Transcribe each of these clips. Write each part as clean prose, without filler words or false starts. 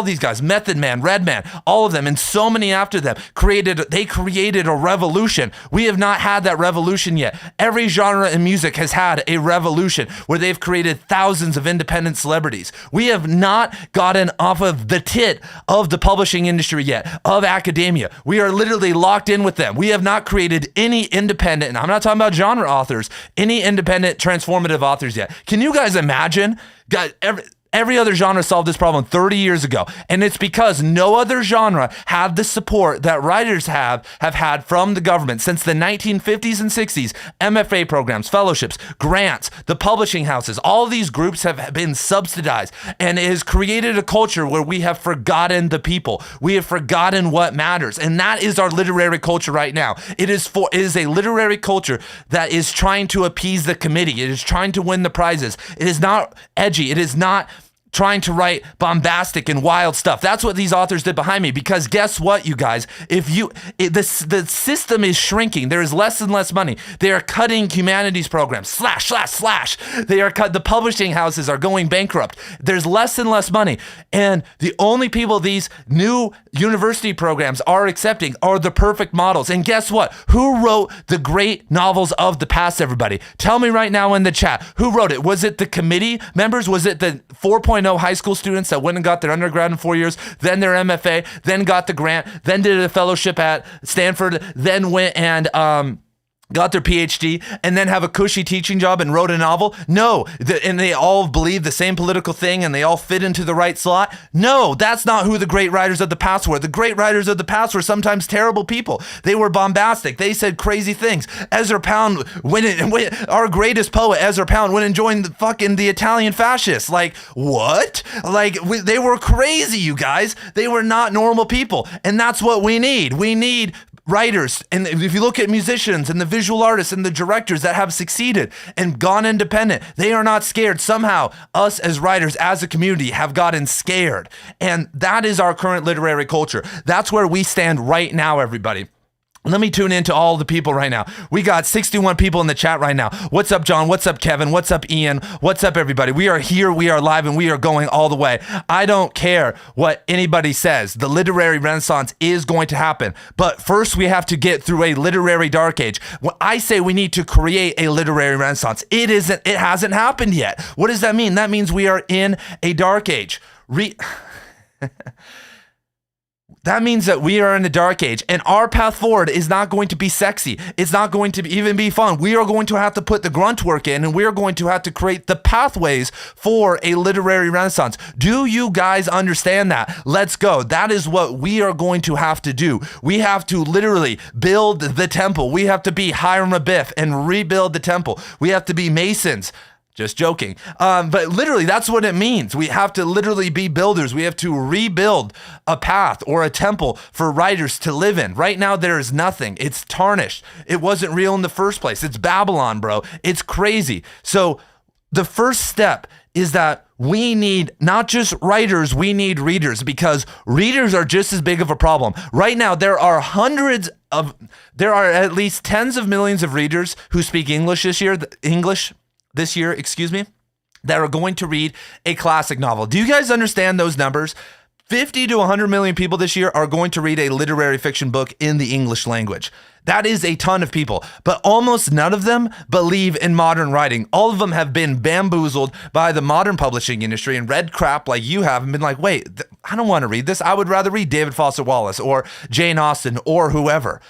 all these guys, Method Man, Redman, all of them, and so many after them, they created a revolution. We have not had that revolution yet. Every genre in music has had a revolution where they've created thousands of independent celebrities. We have not gotten off of the tit of the publishing industry yet, of academia. We are literally locked in with them. We have not created any independent, and I'm not talking about genre authors, any independent transformative authors yet. Can you guys imagine? God, every other genre solved this problem 30 years ago, and it's because no other genre had the support that writers have had from the government since the 1950s and 60s. MFA programs, fellowships, grants, the publishing houses, all of these groups have been subsidized, and it has created a culture where we have forgotten the people. We have forgotten what matters, and that is our literary culture right now. It is a literary culture that is trying to appease the committee. It is trying to win the prizes. It is not edgy. It is not trying to write bombastic and wild stuff. That's what these authors did behind me, because guess what, you guys? The system is shrinking. There is less and less money. They are cutting humanities programs, slash. The publishing houses are going bankrupt. There's less and less money. And the only people these new university programs are accepting are the perfect models. And guess what? Who wrote the great novels of the past, everybody? Tell me right now in the chat. Who wrote it? Was it the committee members? Was it the 4.0 high school students that went and got their undergrad in 4 years, then their MFA, then got the grant, then did a fellowship at Stanford, then went and got their PhD, and then have a cushy teaching job and wrote a novel? No. And they all believe the same political thing and they all fit into the right slot? No, that's not who the great writers of the past were. The great writers of the past were sometimes terrible people. They were bombastic. They said crazy things. Ezra Pound our greatest poet, Ezra Pound, went and joined the Italian fascists. Like, what? They were crazy, you guys. They were not normal people. And that's what we need. We need writers, and if you look at musicians and the visual artists and the directors that have succeeded and gone independent, they are not scared. Somehow, us as writers, as a community, have gotten scared. And that is our current literary culture. That's where we stand right now, everybody. Let me tune into all the people right now. We got 61 people in the chat right now. What's up, John? What's up, Kevin? What's up, Ian? What's up, everybody? We are here, we are live, and we are going all the way. I don't care what anybody says. The literary renaissance is going to happen. But first, we have to get through a literary dark age. When I say we need to create a literary renaissance, it hasn't happened yet. What does that mean? That means we are in a dark age. That means that we are in the dark age, and our path forward is not going to be sexy. It's not going to even be fun. We are going to have to put the grunt work in, and we are going to have to create the pathways for a literary renaissance. Do you guys understand that? Let's go. That is what we are going to have to do. We have to literally build the temple. We have to be Hiram Abiff and rebuild the temple. We have to be Masons. Just joking. But literally, that's what it means. We have to literally be builders. We have to rebuild a path or a temple for writers to live in. Right now, there is nothing. It's tarnished. It wasn't real in the first place. It's Babylon, bro. It's crazy. So the first step is that we need not just writers, we need readers, because readers are just as big of a problem. Right now, there are at least tens of millions of readers who speak English this year, that are going to read a classic novel. Do you guys understand those numbers? 50 to 100 million people this year are going to read a literary fiction book in the English language. That is a ton of people, but almost none of them believe in modern writing. All of them have been bamboozled by the modern publishing industry and read crap like you have and been like, wait, I don't want to read this. I would rather read David Foster Wallace or Jane Austen or whoever.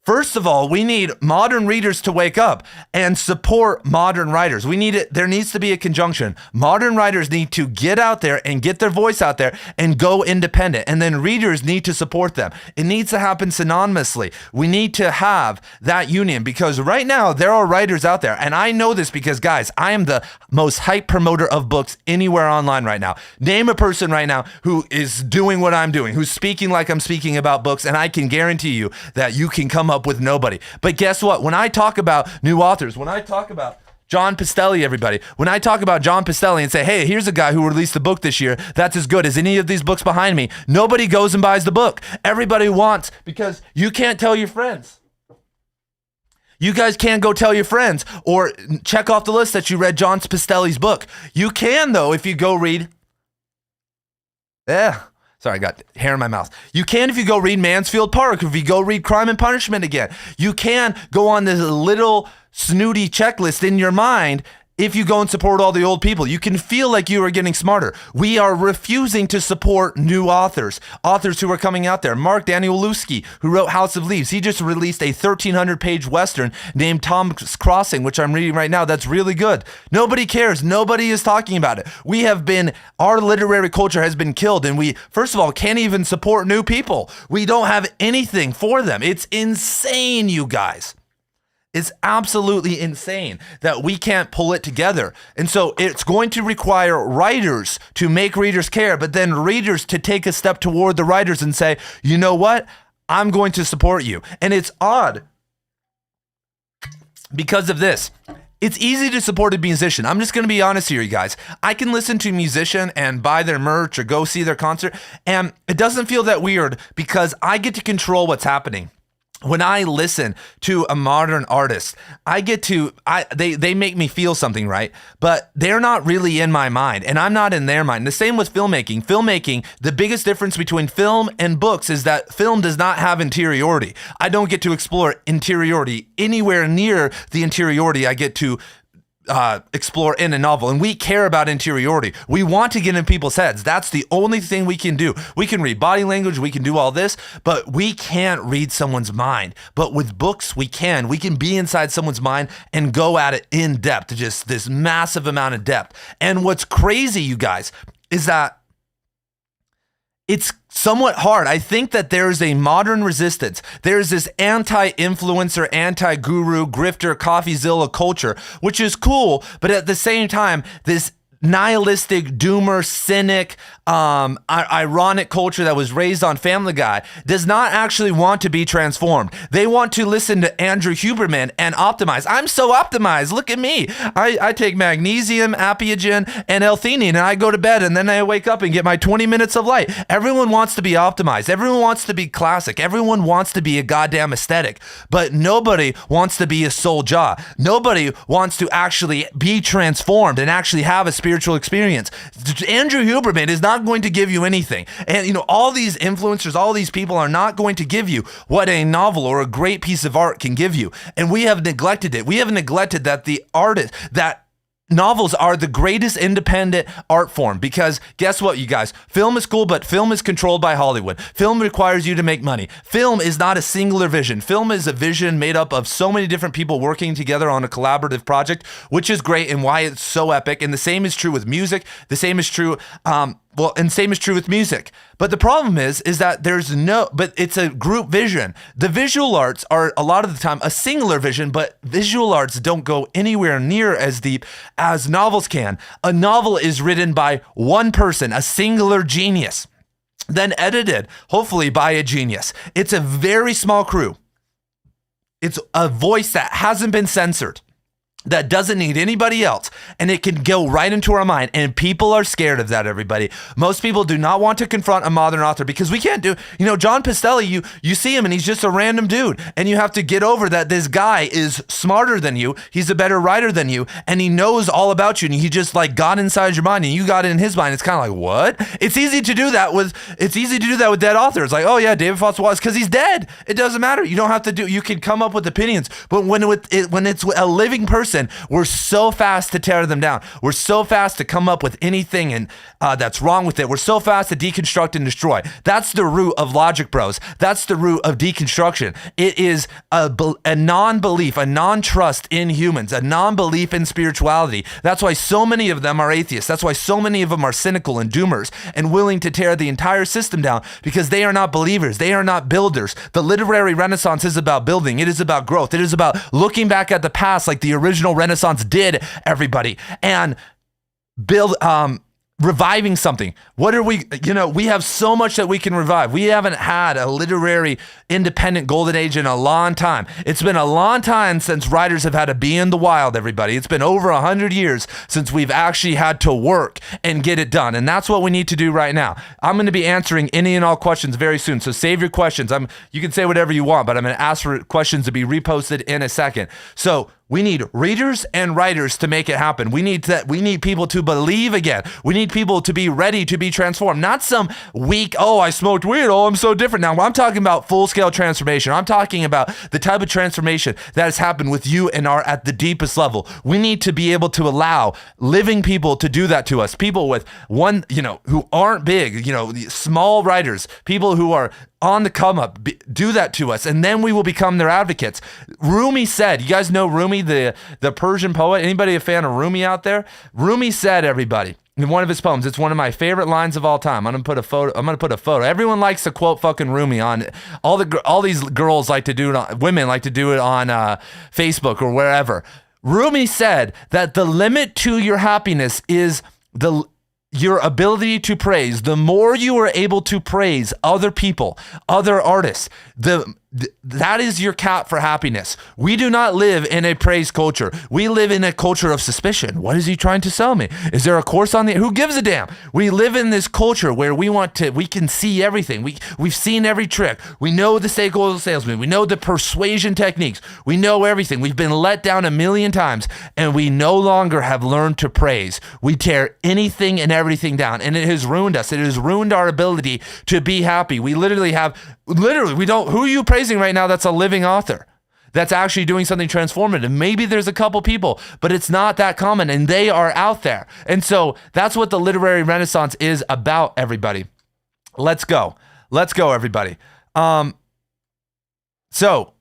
First of all, we need modern readers to wake up and support modern writers. There needs to be a conjunction. Modern writers need to get out there and get their voice out there and go independent. And then readers need to support them. It needs to happen synonymously. We need to have that union, because right now there are writers out there. And I know this because, guys, I am the most hype promoter of books anywhere online right now. Name a person right now who is doing what I'm doing, who's speaking like I'm speaking about books, and I can guarantee you that you can come up with nobody. But guess what? When I talk about new authors, when I talk about John Pastelli, everybody, when I talk about John Pastelli and say, hey, here's a guy who released a book this year that's as good as any of these books behind me, nobody goes and buys the book. Everybody wants, because you can't tell your friends. You guys can't go tell your friends or check off the list that you read John Pastelli's book. You can, though, if you go read. Sorry, I got hair in my mouth. You can if you go read Mansfield Park, if you go read Crime and Punishment again. You can go on this little snooty checklist in your mind if you go and support all the old people. You can feel like you are getting smarter. We are refusing to support new authors who are coming out there. Mark Danielewski, who wrote House of Leaves, he just released a 1,300-page Western named Tom's Crossing, which I'm reading right now. That's really good. Nobody cares. Nobody is talking about it. Our literary culture has been killed, and we, first of all, can't even support new people. We don't have anything for them. It's insane, you guys. It's absolutely insane that we can't pull it together. And so it's going to require writers to make readers care, but then readers to take a step toward the writers and say, you know what? I'm going to support you. And it's odd because of this. It's easy to support a musician. I'm just going to be honest here, you guys. I can listen to a musician and buy their merch or go see their concert, and it doesn't feel that weird because I get to control what's happening. When I listen to a modern artist, they make me feel something, right? But they're not really in my mind, and I'm not in their mind. The same with filmmaking. Filmmaking, the biggest difference between film and books is that film does not have interiority. I don't get to explore interiority anywhere near the interiority I get to explore in a novel, and we care about interiority. We want to get in people's heads. That's the only thing we can do. We can read body language, we can do all this, but we can't read someone's mind. But with books, we can be inside someone's mind and go at it in depth, just this massive amount of depth. And what's crazy, you guys, is that it's somewhat hard. I think that there's a modern resistance. There's this anti-influencer, anti-guru, grifter, CoffeeZilla culture, which is cool, but at the same time, this nihilistic, doomer, cynic, ironic culture that was raised on Family Guy does not actually want to be transformed. They want to listen to Andrew Huberman and optimize. I'm so optimized. Look at me. I take magnesium, Apiogen, and L-theanine, and I go to bed, and then I wake up and get my 20 minutes of light. Everyone wants to be optimized. Everyone wants to be classic. Everyone wants to be a goddamn aesthetic, but nobody wants to be a soul jaw. Nobody wants to actually be transformed and actually have a spiritual experience. Andrew Huberman is not going to give you anything. And all these influencers, all these people are not going to give you what a novel or a great piece of art can give you. And we have neglected it. We have neglected that novels are the greatest independent art form, because guess what, you guys? Film is cool, but film is controlled by Hollywood. Film requires you to make money. Film is not a singular vision. Film is a vision made up of so many different people working together on a collaborative project, which is great and why it's so epic. And the same is true with music. The same is true, same is true with music. But the problem is that but it's a group vision. The visual arts are a lot of the time a singular vision, but visual arts don't go anywhere near as deep as novels can. A novel is written by one person, a singular genius, then edited, hopefully by a genius. It's a very small crew. It's a voice that hasn't been censored, that doesn't need anybody else, and it can go right into our mind, and people are scared of that, everybody. Most people do not want to confront a modern author because we can't do, John Pastelli, you see him and he's just a random dude, and you have to get over that this guy is smarter than you, he's a better writer than you, and he knows all about you, and he just got inside your mind, and you got in his mind. It's kind of like, what? It's easy to do that with dead authors. Like, oh yeah, David Foster Wallace, because he's dead. It doesn't matter. You don't have to you can come up with opinions, but when it's a living person, we're so fast to tear them down. We're so fast to come up with anything and that's wrong with it. We're so fast to deconstruct and destroy. That's the root of Logic Bros. That's the root of deconstruction. It is a non-belief, a non-trust in humans, a non-belief in spirituality. That's why so many of them are atheists. That's why so many of them are cynical and doomers and willing to tear the entire system down, because they are not believers. They are not builders. The literary renaissance is about building. It is about growth. It is about looking back at the past like the original Renaissance did, everybody, and reviving something. What are we have so much that we can revive. We haven't had a literary independent golden age in a long time. It's been a long time since writers have had to be in the wild, everybody. It's been over 100 years since we've actually had to work and get it done. And that's what we need to do right now. I'm going to be answering any and all questions very soon. So save your questions. You can say whatever you want, but I'm going to ask for questions to be reposted in a second. So We need readers and writers to make it happen. We need people to believe again. We need people to be ready to be transformed. Not some weak, oh, I smoked weed, oh, I'm so different now. I'm talking about full-scale transformation. I'm talking about the type of transformation that has happened with you and are at the deepest level. We need to be able to allow living people to do that to us. People with who aren't big, small writers, people who are on the come up, do that to us, and then we will become their advocates. Rumi said, you guys know Rumi, the Persian poet? Anybody a fan of Rumi out there? Rumi said, everybody, in one of his poems, it's one of my favorite lines of all time. I'm gonna put a photo. Everyone likes to quote fucking Rumi on all these girls like to do it on, women like to do it on Facebook or wherever. Rumi said that the limit to your happiness is your ability to praise. The more you are able to praise other people, other artists, that is your cap for happiness. We do not live in a praise culture. We live in a culture of suspicion. What is he trying to sell me? Is there a course on the, who gives a damn? We live in this culture where we can see everything. We've seen every trick. We know the stakeholder salesman. We know the persuasion techniques. We know everything. We've been let down a million times, and we no longer have learned to praise. We tear anything and everything down, and it has ruined us. It has ruined our ability to be happy. We we don't, who are you praising right now that's a living author, that's actually doing something transformative? Maybe there's a couple people, but it's not that common, and they are out there. And so that's what the literary renaissance is about, everybody. Let's go, everybody. So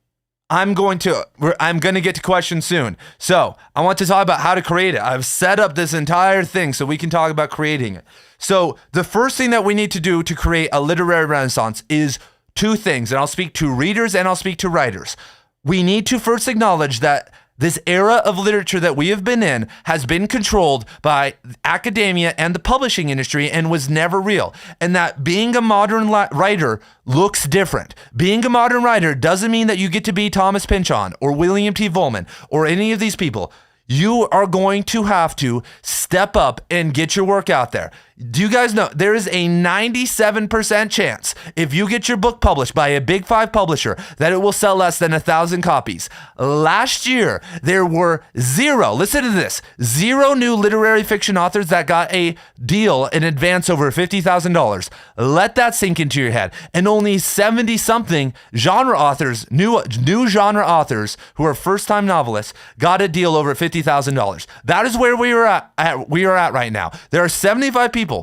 I'm going to get to questions soon. So I want to talk about how to create it. I've set up this entire thing so we can talk about creating it. So the first thing that we need to do to create a literary renaissance is two things, and I'll speak to readers and I'll speak to writers. We need to first acknowledge that this era of literature that we have been in has been controlled by academia and the publishing industry and was never real. And that being a modern writer looks different. Being a modern writer doesn't mean that you get to be Thomas Pynchon or William T. Vollmann or any of these people. You are going to have to step up and get your work out there. Do you guys know there is a 97% chance if you get your book published by a big 5 publisher that it will sell less than 1,000 copies? Last year, there were 0 new literary fiction authors that got a deal in advance over $50,000. Let that sink into your head. And only 70-something genre authors, new genre authors who are first-time novelists, got a deal over $50,000. That is where we are at right now. There are 75 people,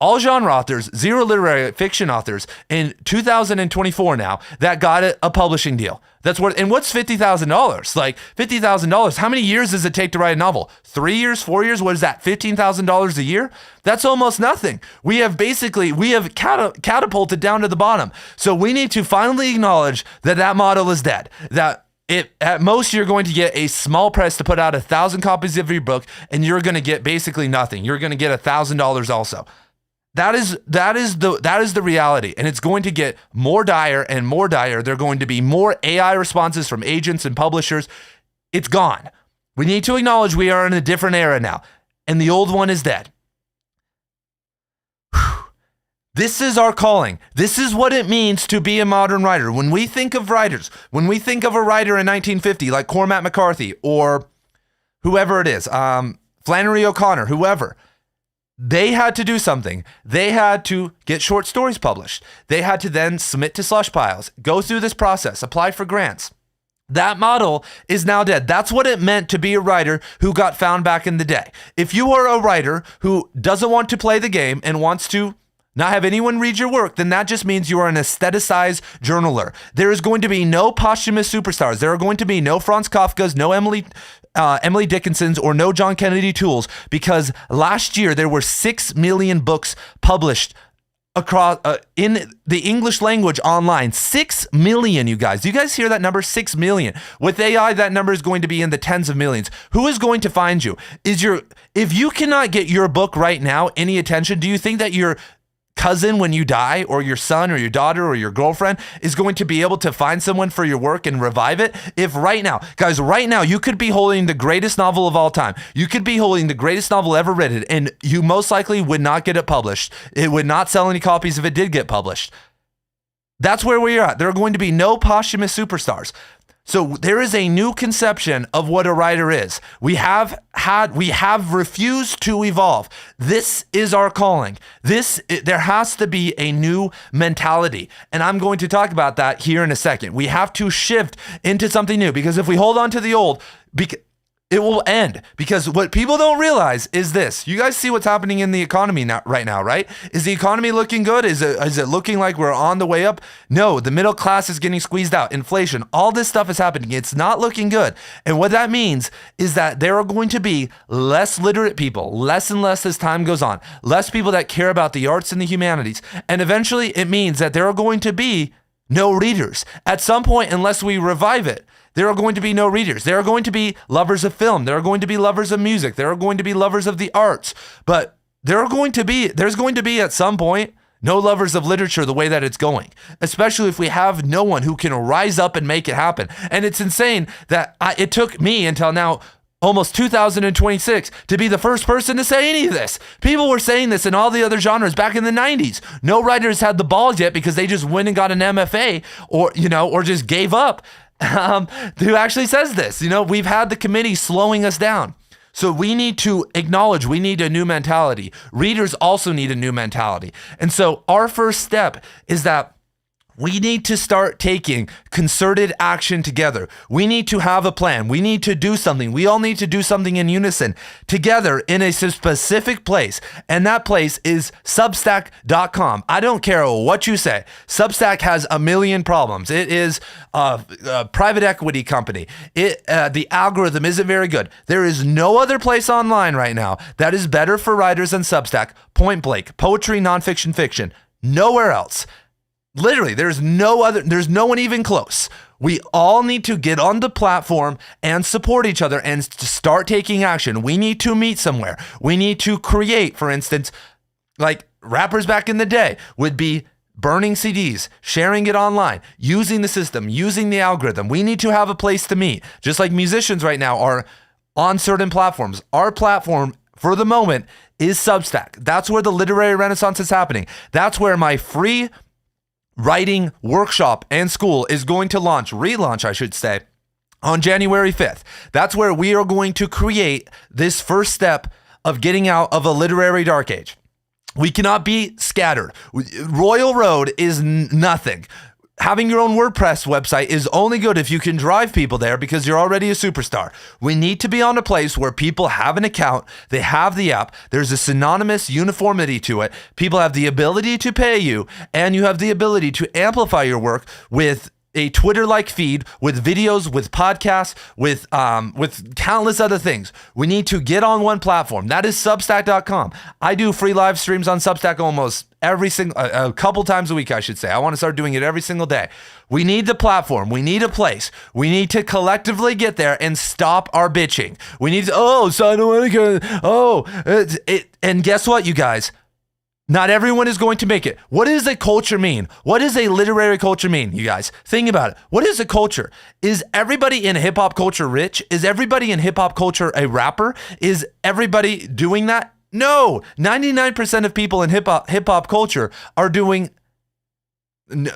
all genre authors, 0 literary fiction authors in 2024 now that got a publishing deal. That's what, and what's $50,000? Like $50,000, how many years does it take to write a novel? 3 years, 4 years? What is that? $15,000 a year? That's almost nothing. We have catapulted down to the bottom. So we need to finally acknowledge that model is dead. That at most, you're going to get a small press to put out 1,000 copies of your book, and you're going to get basically nothing. You're going to get $1,000 also. That is the reality, and it's going to get more dire and more dire. There are going to be more AI responses from agents and publishers. It's gone. We need to acknowledge we are in a different era now, and the old one is dead. This is our calling. This is what it means to be a modern writer. When we think of writers, when we think of a writer in 1950 like Cormac McCarthy or whoever it is, Flannery O'Connor, whoever, they had to do something. They had to get short stories published. They had to then submit to slush piles, go through this process, apply for grants. That model is now dead. That's what it meant to be a writer who got found back in the day. If you are a writer who doesn't want to play the game and wants to not have anyone read your work, then that just means you are an aestheticized journaler. There is going to be no posthumous superstars. There are going to be no Franz Kafkas, no Emily Dickinsons, or no John Kennedy Tooles, because last year there were 6 million books published across in the English language online. 6 million, you guys. Do you guys hear that number? 6 million. With AI, that number is going to be in the tens of millions. Who is going to find you? If you cannot get your book right now any attention, do you think that your cousin when you die, or your son or your daughter or your girlfriend is going to be able to find someone for your work and revive it? If right now, guys, right now, you could be holding the greatest novel of all time. You could be holding the greatest novel ever written, and you most likely would not get it published. It would not sell any copies if it did get published. That's where we are at. There are going to be no posthumous superstars. So there is a new conception of what a writer is. We have refused to evolve. This is our calling. There has to be a new mentality. And I'm going to talk about that here in a second. We have to shift into something new, because if we hold on to the old, it will end. Because what people don't realize is this. You guys see what's happening in the economy right now, right? Is the economy looking good? Is it looking like we're on the way up? No, the middle class is getting squeezed out. Inflation, all this stuff is happening. It's not looking good. And what that means is that there are going to be less literate people, less and less as time goes on, less people that care about the arts and the humanities. And eventually it means that there are going to be no readers at some point, unless we revive it. There are going to be no readers. There are going to be lovers of film. There are going to be lovers of music. There are going to be lovers of the arts. But there's going to be at some point no lovers of literature the way that it's going, especially if we have no one who can rise up and make it happen. And it's insane that it took me until now, almost 2026, to be the first person to say any of this. People were saying this in all the other genres back in the 90s. No writers had the balls yet because they just went and got an MFA or just gave up. Who actually says this? We've had the committee slowing us down. So we need to acknowledge we need a new mentality. Readers also need a new mentality. And so our first step is that we need to start taking concerted action together. We need to have a plan. We need to do something. We all need to do something in unison together in a specific place. And that place is Substack.com. I don't care what you say. Substack has a million problems. It is a private equity company. The algorithm isn't very good. There is no other place online right now that is better for writers than Substack. Point blank. Poetry, nonfiction, fiction. Nowhere else. Literally, there's no one even close. We all need to get on the platform and support each other and start taking action. We need to meet somewhere. We need to create, for instance, like rappers back in the day would be burning CDs, sharing it online, using the system, using the algorithm. We need to have a place to meet, just like musicians right now are on certain platforms. Our platform, for the moment, is Substack. That's where the literary renaissance is happening. That's where my free writing workshop and school is going to relaunch, I should say, on January 5th. That's where we are going to create this first step of getting out of a literary dark age. We cannot be scattered. Royal Road is nothing. Having your own WordPress website is only good if you can drive people there because you're already a superstar. We need to be on a place where people have an account, they have the app, there's a synonymous uniformity to it, people have the ability to pay you, and you have the ability to amplify your work with a Twitter-like feed, with videos, with podcasts, with countless other things. We need to get on one platform. That is Substack.com. I do free live streams on Substack almost a couple times a week, I should say. I want to start doing it every single day. We need the platform. We need a place. We need to collectively get there and stop our bitching. We need to, and guess what, you guys? Not everyone is going to make it. What does a culture mean? What does a literary culture mean, you guys? Think about it. What is a culture? Is everybody in hip hop culture rich? Is everybody in hip hop culture a rapper? Is everybody doing that? No. 99% of people in hip hop culture are doing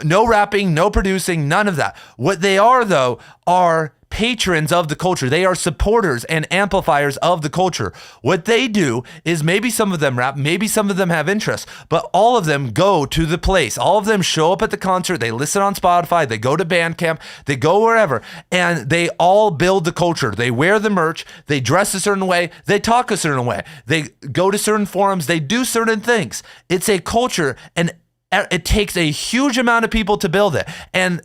no rapping, no producing, none of that. What they are, though, are patrons of the culture. They are supporters and amplifiers of the culture. What they do is maybe some of them rap, maybe some of them have interests, but all of them go to the place. All of them show up at the concert. They listen on Spotify. They go to Bandcamp. They go wherever, and they all build the culture. They wear the merch. They dress a certain way. They talk a certain way. They go to certain forums. They do certain things. It's a culture, and it takes a huge amount of people to build it. And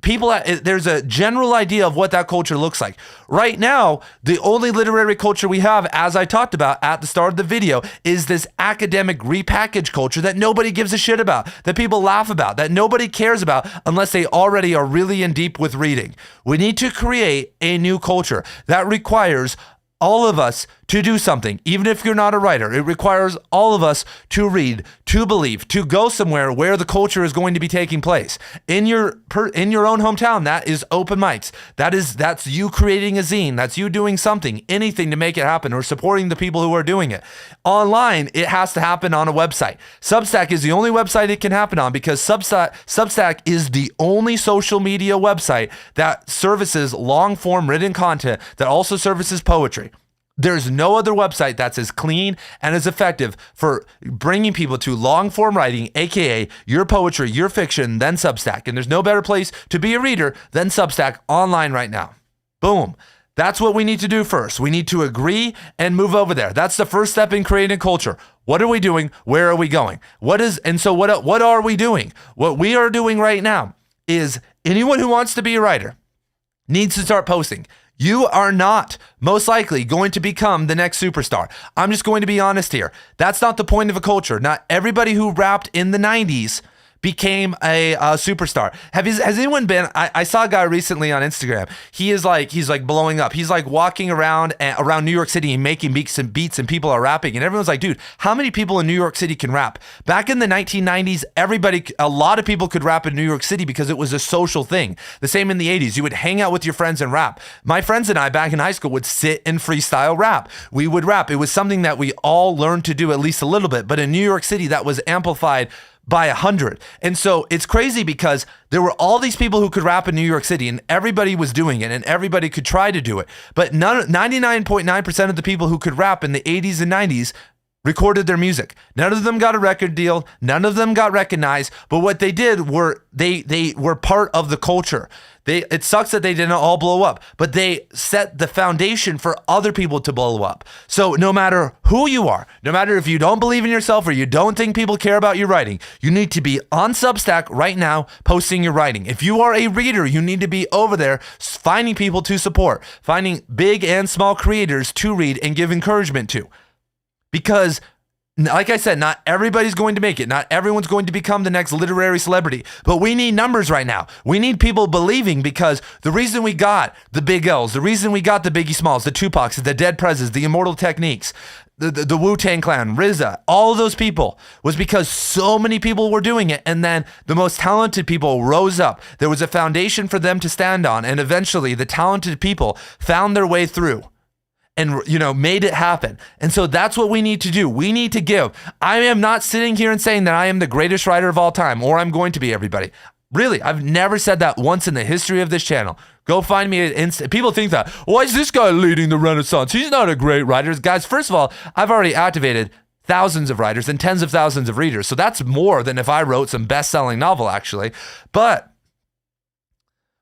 there's a general idea of what that culture looks like. Right now, the only literary culture we have, as I talked about at the start of the video, is this academic repackaged culture that nobody gives a shit about, that people laugh about, that nobody cares about unless they already are really in deep with reading. We need to create a new culture that requires all of us to do something, even if you're not a writer. It requires all of us to read, to believe, to go somewhere where the culture is going to be taking place. In your own hometown, that is open mics. That's you creating a zine. That's you doing something, anything to make it happen, or supporting the people who are doing it. Online, it has to happen on a website. Substack is the only website it can happen on, because Substack is the only social media website that services long-form written content that also services poetry. There's no other website that's as clean and as effective for bringing people to long-form writing, aka your poetry, your fiction, than Substack. And there's no better place to be a reader than Substack online right now. Boom. That's what we need to do first. We need to agree and move over there. That's the first step in creating culture. What are we doing? Where are we going? What are we doing? What we are doing right now is anyone who wants to be a writer needs to start posting. You are not most likely going to become the next superstar. I'm just going to be honest here. That's not the point of a culture. Not everybody who rapped in the 90s became a superstar. Has anyone been, I saw a guy recently on Instagram. He's like blowing up. He's like walking around New York City and making beats and people are rapping. And everyone's like, dude, how many people in New York City can rap? Back in the 1990s, a lot of people could rap in New York City because it was a social thing. The same in the 80s. You would hang out with your friends and rap. My friends and I back in high school would sit and freestyle rap. We would rap. It was something that we all learned to do at least a little bit. But in New York City, that was amplified by 100. And so it's crazy because there were all these people who could rap in New York City and everybody was doing it and everybody could try to do it. But 99.9% of the people who could rap in the 80s and 90s recorded their music. None of them got a record deal. None of them got recognized. But what they did were they were part of the culture. It sucks that they didn't all blow up, but they set the foundation for other people to blow up. So no matter who you are, no matter if you don't believe in yourself or you don't think people care about your writing, you need to be on Substack right now posting your writing. If you are a reader, you need to be over there finding people to support, finding big and small creators to read and give encouragement to. Because like I said, not everybody's going to make it. Not everyone's going to become the next literary celebrity. But we need numbers right now. We need people believing, because the reason we got the Big L's, the reason we got the Biggie Smalls, the Tupacs, the Dead Prez's, the Immortal Techniques, the Wu-Tang Clan, RZA, all of those people was because so many people were doing it. And then the most talented people rose up. There was a foundation for them to stand on. And eventually the talented people found their way through and, made it happen. And so that's what we need to do. We need to give. I am not sitting here and saying that I am the greatest writer of all time, or I'm going to be, everybody. Really, I've never said that once in the history of this channel. Go find me. People think that, why is this guy leading the Renaissance? He's not a great writer. Guys, first of all, I've already activated thousands of writers and tens of thousands of readers. So that's more than if I wrote some best-selling novel, actually. But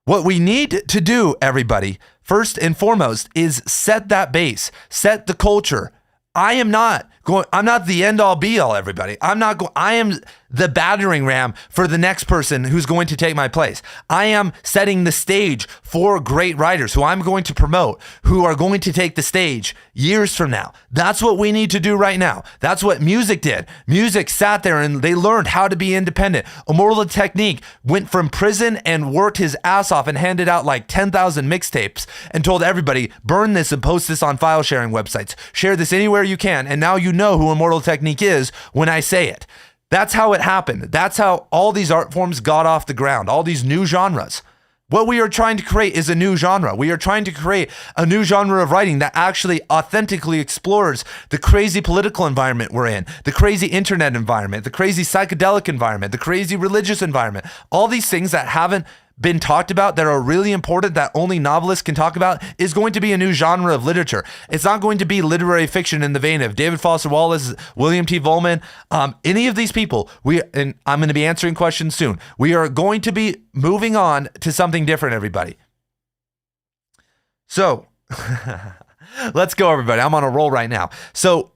what we need to do, everybody, first and foremost, is set that base, set the culture. I'm not the end all be all, everybody. I am the battering ram for the next person who's going to take my place. I am setting the stage for great writers who I'm going to promote, who are going to take the stage years from now. That's what we need to do right now. That's what music did. Music sat there and they learned how to be independent. Immortal Technique went from prison and worked his ass off and handed out like 10,000 mixtapes and told everybody, burn this and post this on file sharing websites. Share this anywhere you can. And now you know who Immortal Technique is when I say it. That's how it happened. That's how all these art forms got off the ground, all these new genres. What we are trying to create is a new genre. We are trying to create a new genre of writing that actually authentically explores the crazy political environment we're in, the crazy internet environment, the crazy psychedelic environment, the crazy religious environment, all these things that haven't been talked about, that are really important, that only novelists can talk about, is going to be a new genre of literature. It's not going to be literary fiction in the vein of David Foster Wallace, William T. Vollmann, any of these people. And I'm going to be answering questions soon. We are going to be moving on to something different, everybody. So let's go, everybody. I'm on a roll right now. So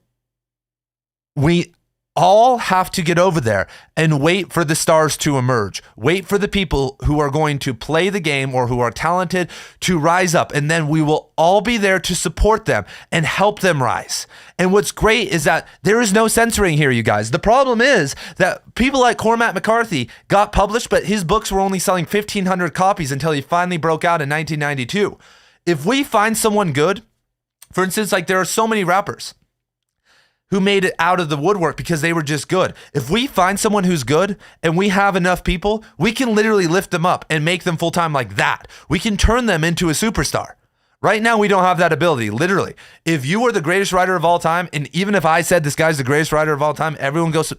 we all have to get over there and wait for the stars to emerge. Wait for the people who are going to play the game or who are talented to rise up. And then we will all be there to support them and help them rise. And what's great is that there is no censoring here, you guys. The problem is that people like Cormac McCarthy got published, but his books were only selling 1,500 copies until he finally broke out in 1992. If we find someone good For instance, like there are so many rappers who made it out of the woodwork because they were just good. If we find someone who's good and we have enough people, we can literally lift them up and make them full-time like that. We can turn them into a superstar. Right now, we don't have that ability, literally. If you were the greatest writer of all time, and even if I said this guy's the greatest writer of all time, everyone goes,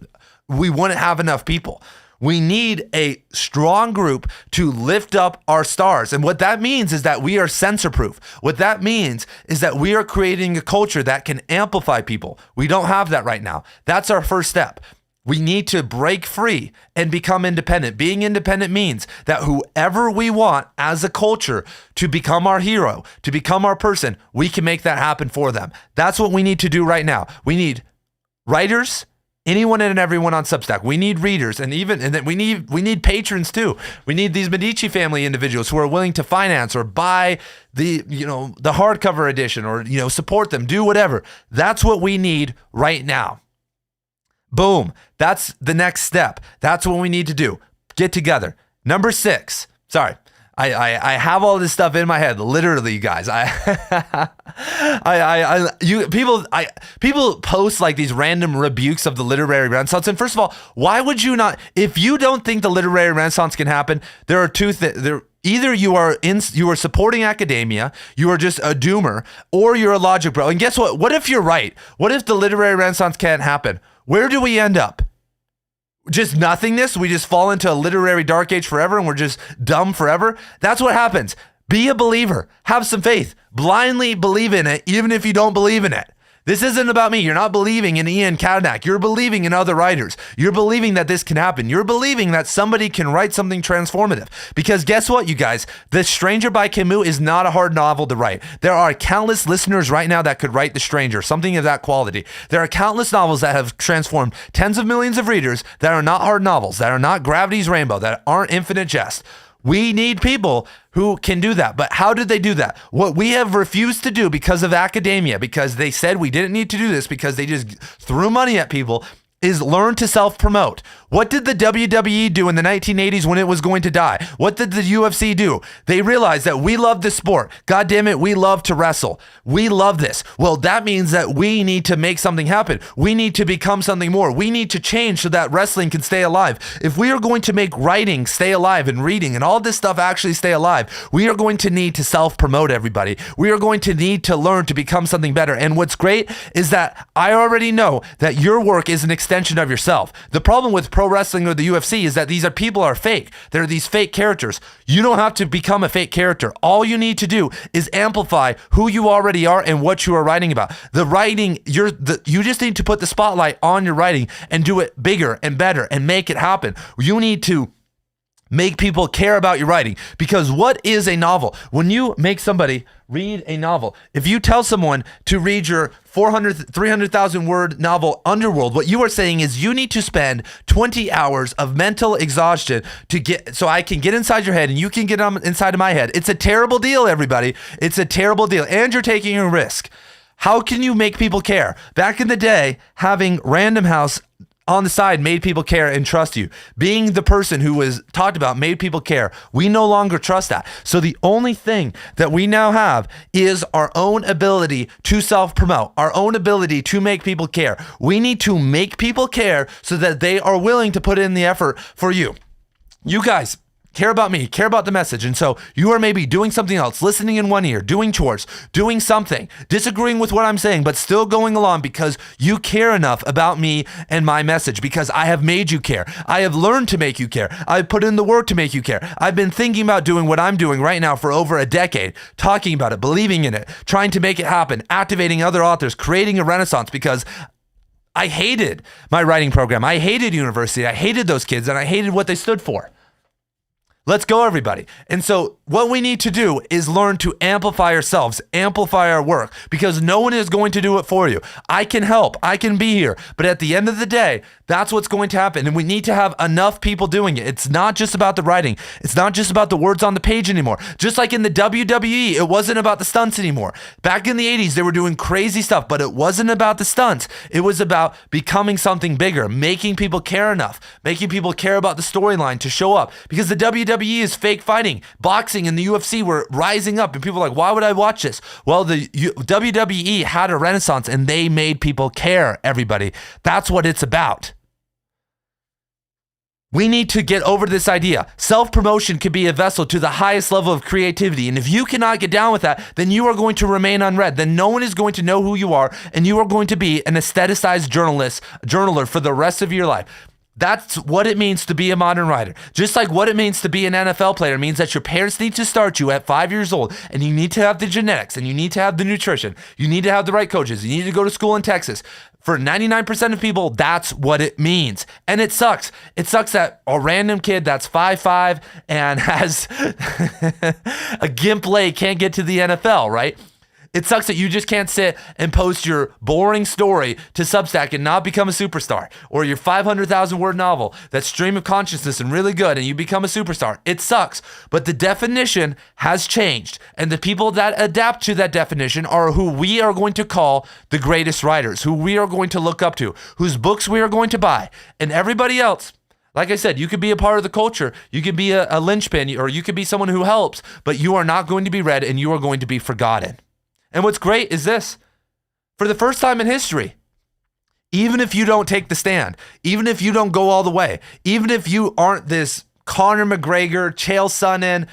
we wouldn't have enough people. We need a strong group to lift up our stars. And what that means is that we are censor-proof. What that means is that we are creating a culture that can amplify people. We don't have that right now. That's our first step. We need to break free and become independent. Being independent means that whoever we want as a culture to become our hero, to become our person, we can make that happen for them. That's what we need to do right now. We need writers, anyone and everyone on Substack. We need readers, and then we need patrons too. We need these Medici family individuals who are willing to finance or buy the hardcover edition or support them, do whatever. That's what we need right now. Boom. That's the next step. That's what we need to do. Get together. Number 6. Sorry. I have all this stuff in my head, literally, you guys. People post like these random rebukes of the literary renaissance. And first of all, why would you not? If you don't think the literary renaissance can happen, there are two things. Either you are supporting academia, you are just a doomer, or you're a logic bro. And guess what? What if you're right? What if the literary renaissance can't happen? Where do we end up? Just nothingness? We just fall into a literary dark age forever and we're just dumb forever? That's what happens. Be a believer. Have some faith. Blindly believe in it, even if you don't believe in it. This isn't about me. You're not believing in Ian Kadanak. You're believing in other writers. You're believing that this can happen. You're believing that somebody can write something transformative. Because guess what, you guys? The Stranger by Camus is not a hard novel to write. There are countless listeners right now that could write The Stranger, something of that quality. There are countless novels that have transformed tens of millions of readers that are not hard novels, that are not Gravity's Rainbow, that aren't Infinite Jest. We need people who can do that. But how did they do that? What we have refused to do because of academia, because they said we didn't need to do this, because they just threw money at people, is learn to self-promote. What did the WWE do in the 1980s when it was going to die? What did the UFC do? They realized that we love this sport. God damn it, we love to wrestle. We love this. Well, that means that we need to make something happen. We need to become something more. We need to change so that wrestling can stay alive. If we are going to make writing stay alive and reading and all this stuff actually stay alive, we are going to need to self-promote, everybody. We are going to need to learn to become something better. And what's great is that I already know that your work is an extension of yourself. The problem with pro wrestling or the UFC is that these people are fake. They're these fake characters. You don't have to become a fake character. All you need to do is amplify who you already are and what you are writing about. The writing, you just need to put the spotlight on your writing and do it bigger and better and make it happen. You need to make people care about your writing, because what is a novel? When you make somebody read a novel, if you tell someone to read your 300,000 word novel Underworld, what you are saying is you need to spend 20 hours of mental exhaustion so I can get inside your head and you can get inside of my head. It's a terrible deal, everybody. It's a terrible deal. And you're taking a risk. How can you make people care? Back in the day, having Random House on the side made people care and trust you. Being the person who was talked about made people care. We no longer trust that. So the only thing that we now have is our own ability to self-promote, our own ability to make people care. We need to make people care so that they are willing to put in the effort for you. You guys care about me, care about the message. And so you are maybe doing something else, listening in one ear, doing chores, doing something, disagreeing with what I'm saying, but still going along because you care enough about me and my message, because I have made you care. I have learned to make you care. I've put in the work to make you care. I've been thinking about doing what I'm doing right now for over a decade, talking about it, believing in it, trying to make it happen, activating other authors, creating a renaissance, because I hated my writing program. I hated university. I hated those kids, and I hated what they stood for. Let's go, everybody. And so what we need to do is learn to amplify ourselves, amplify our work, because no one is going to do it for you. I can help. I can be here. But at the end of the day, that's what's going to happen. And we need to have enough people doing it. It's not just about the writing. It's not just about the words on the page anymore. Just like in the WWE, it wasn't about the stunts anymore. Back in the 80s, they were doing crazy stuff, but it wasn't about the stunts. It was about becoming something bigger, making people care enough, making people care about the storyline to show up. Because the WWE WWE is fake fighting. Boxing and the UFC were rising up, and people are like, why would I watch this? Well, the WWE had a renaissance, and they made people care, everybody. That's what it's about. We need to get over this idea. Self-promotion can be a vessel to the highest level of creativity. And if you cannot get down with that, then you are going to remain unread. Then no one is going to know who you are, and you are going to be an aestheticized journaler for the rest of your life. That's what it means to be a modern writer. Just like what it means to be an NFL player means that your parents need to start you at 5 years old, and you need to have the genetics, and you need to have the nutrition. You need to have the right coaches. You need to go to school in Texas. For 99% of people, that's what it means. And it sucks. It sucks that a random kid that's 5'5" and has a gimp leg can't get to the NFL, right? It sucks that you just can't sit and post your boring story to Substack and not become a superstar, or your 500,000 word novel that's stream of consciousness and really good and you become a superstar. It sucks, but the definition has changed, and the people that adapt to that definition are who we are going to call the greatest writers, who we are going to look up to, whose books we are going to buy, and everybody else. Like I said, you could be a part of the culture, you could be a linchpin, or you could be someone who helps, but you are not going to be read and you are going to be forgotten. And what's great is this: for the first time in history, even if you don't take the stand, even if you don't go all the way, even if you aren't this Conor McGregor, Chael Sonnen,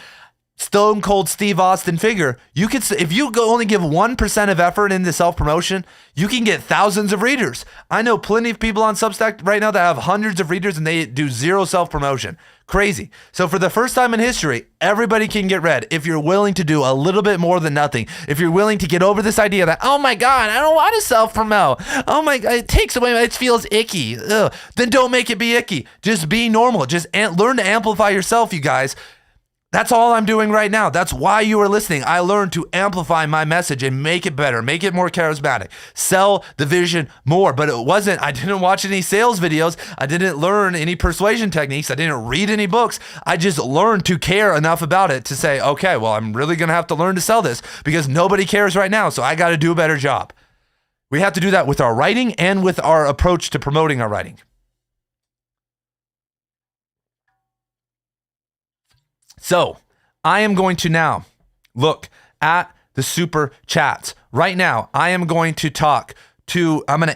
Stone Cold Steve Austin figure, you could, if you only give 1% of effort into self-promotion, you can get thousands of readers. I know plenty of people on Substack right now that have hundreds of readers and they do zero self-promotion. Crazy. So for the first time in history, everybody can get read if you're willing to do a little bit more than nothing. If you're willing to get over this idea that, oh my God, I don't want to self-promote. Oh my God, it takes away, it feels icky. Ugh. Then don't make it be icky. Just be normal. Just learn to amplify yourself, you guys. That's all I'm doing right now. That's why you are listening. I learned to amplify my message and make it better, make it more charismatic, sell the vision more. But I didn't watch any sales videos. I didn't learn any persuasion techniques. I didn't read any books. I just learned to care enough about it to say, okay, well, I'm really going to have to learn to sell this because nobody cares right now. So I got to do a better job. We have to do that with our writing and with our approach to promoting our writing. So I am going to now look at the super chats. Right now, I'm going to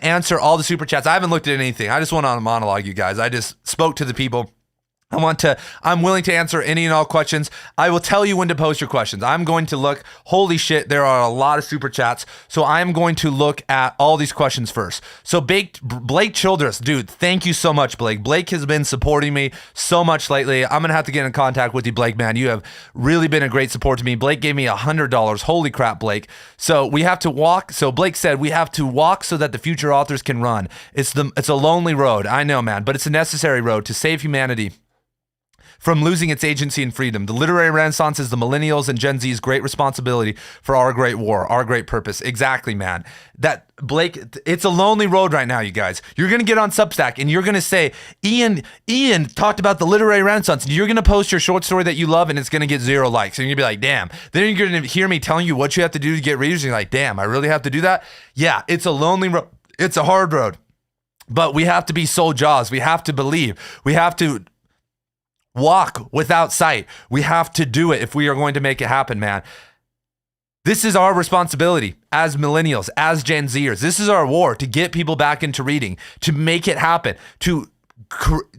answer all the super chats. I haven't looked at anything. I just went on a monologue, you guys. I just spoke to the people. I'm willing to answer any and all questions. I will tell you when to post your questions. I'm going to look, holy shit, there are a lot of super chats. So I'm going to look at all these questions first. So Blake Childress, dude, thank you so much, Blake. Blake has been supporting me so much lately. I'm going to have to get in contact with you, Blake, man. You have really been a great support to me. Blake gave me $100. Holy crap, Blake. So we have to walk. So Blake said we have to walk so that the future authors can run. It's a lonely road. I know, man, but it's a necessary road to save humanity from losing its agency and freedom. The literary renaissance is the millennials and Gen Z's great responsibility for our great war, our great purpose. Exactly, man. That, Blake, it's a lonely road right now, you guys. You're going to get on Substack and you're going to say, Ian talked about the literary renaissance, and you're going to post your short story that you love and it's going to get 0 likes. And you're going to be like, damn. Then you're going to hear me telling you what you have to do to get readers. And you're like, damn, I really have to do that? Yeah, it's a lonely road. It's a hard road. But we have to be soul jaws. We have to believe. We have to walk without sight. We have to do it if we are going to make it happen, man. This is our responsibility as millennials, as Gen Zers. This is our war to get people back into reading, to make it happen, to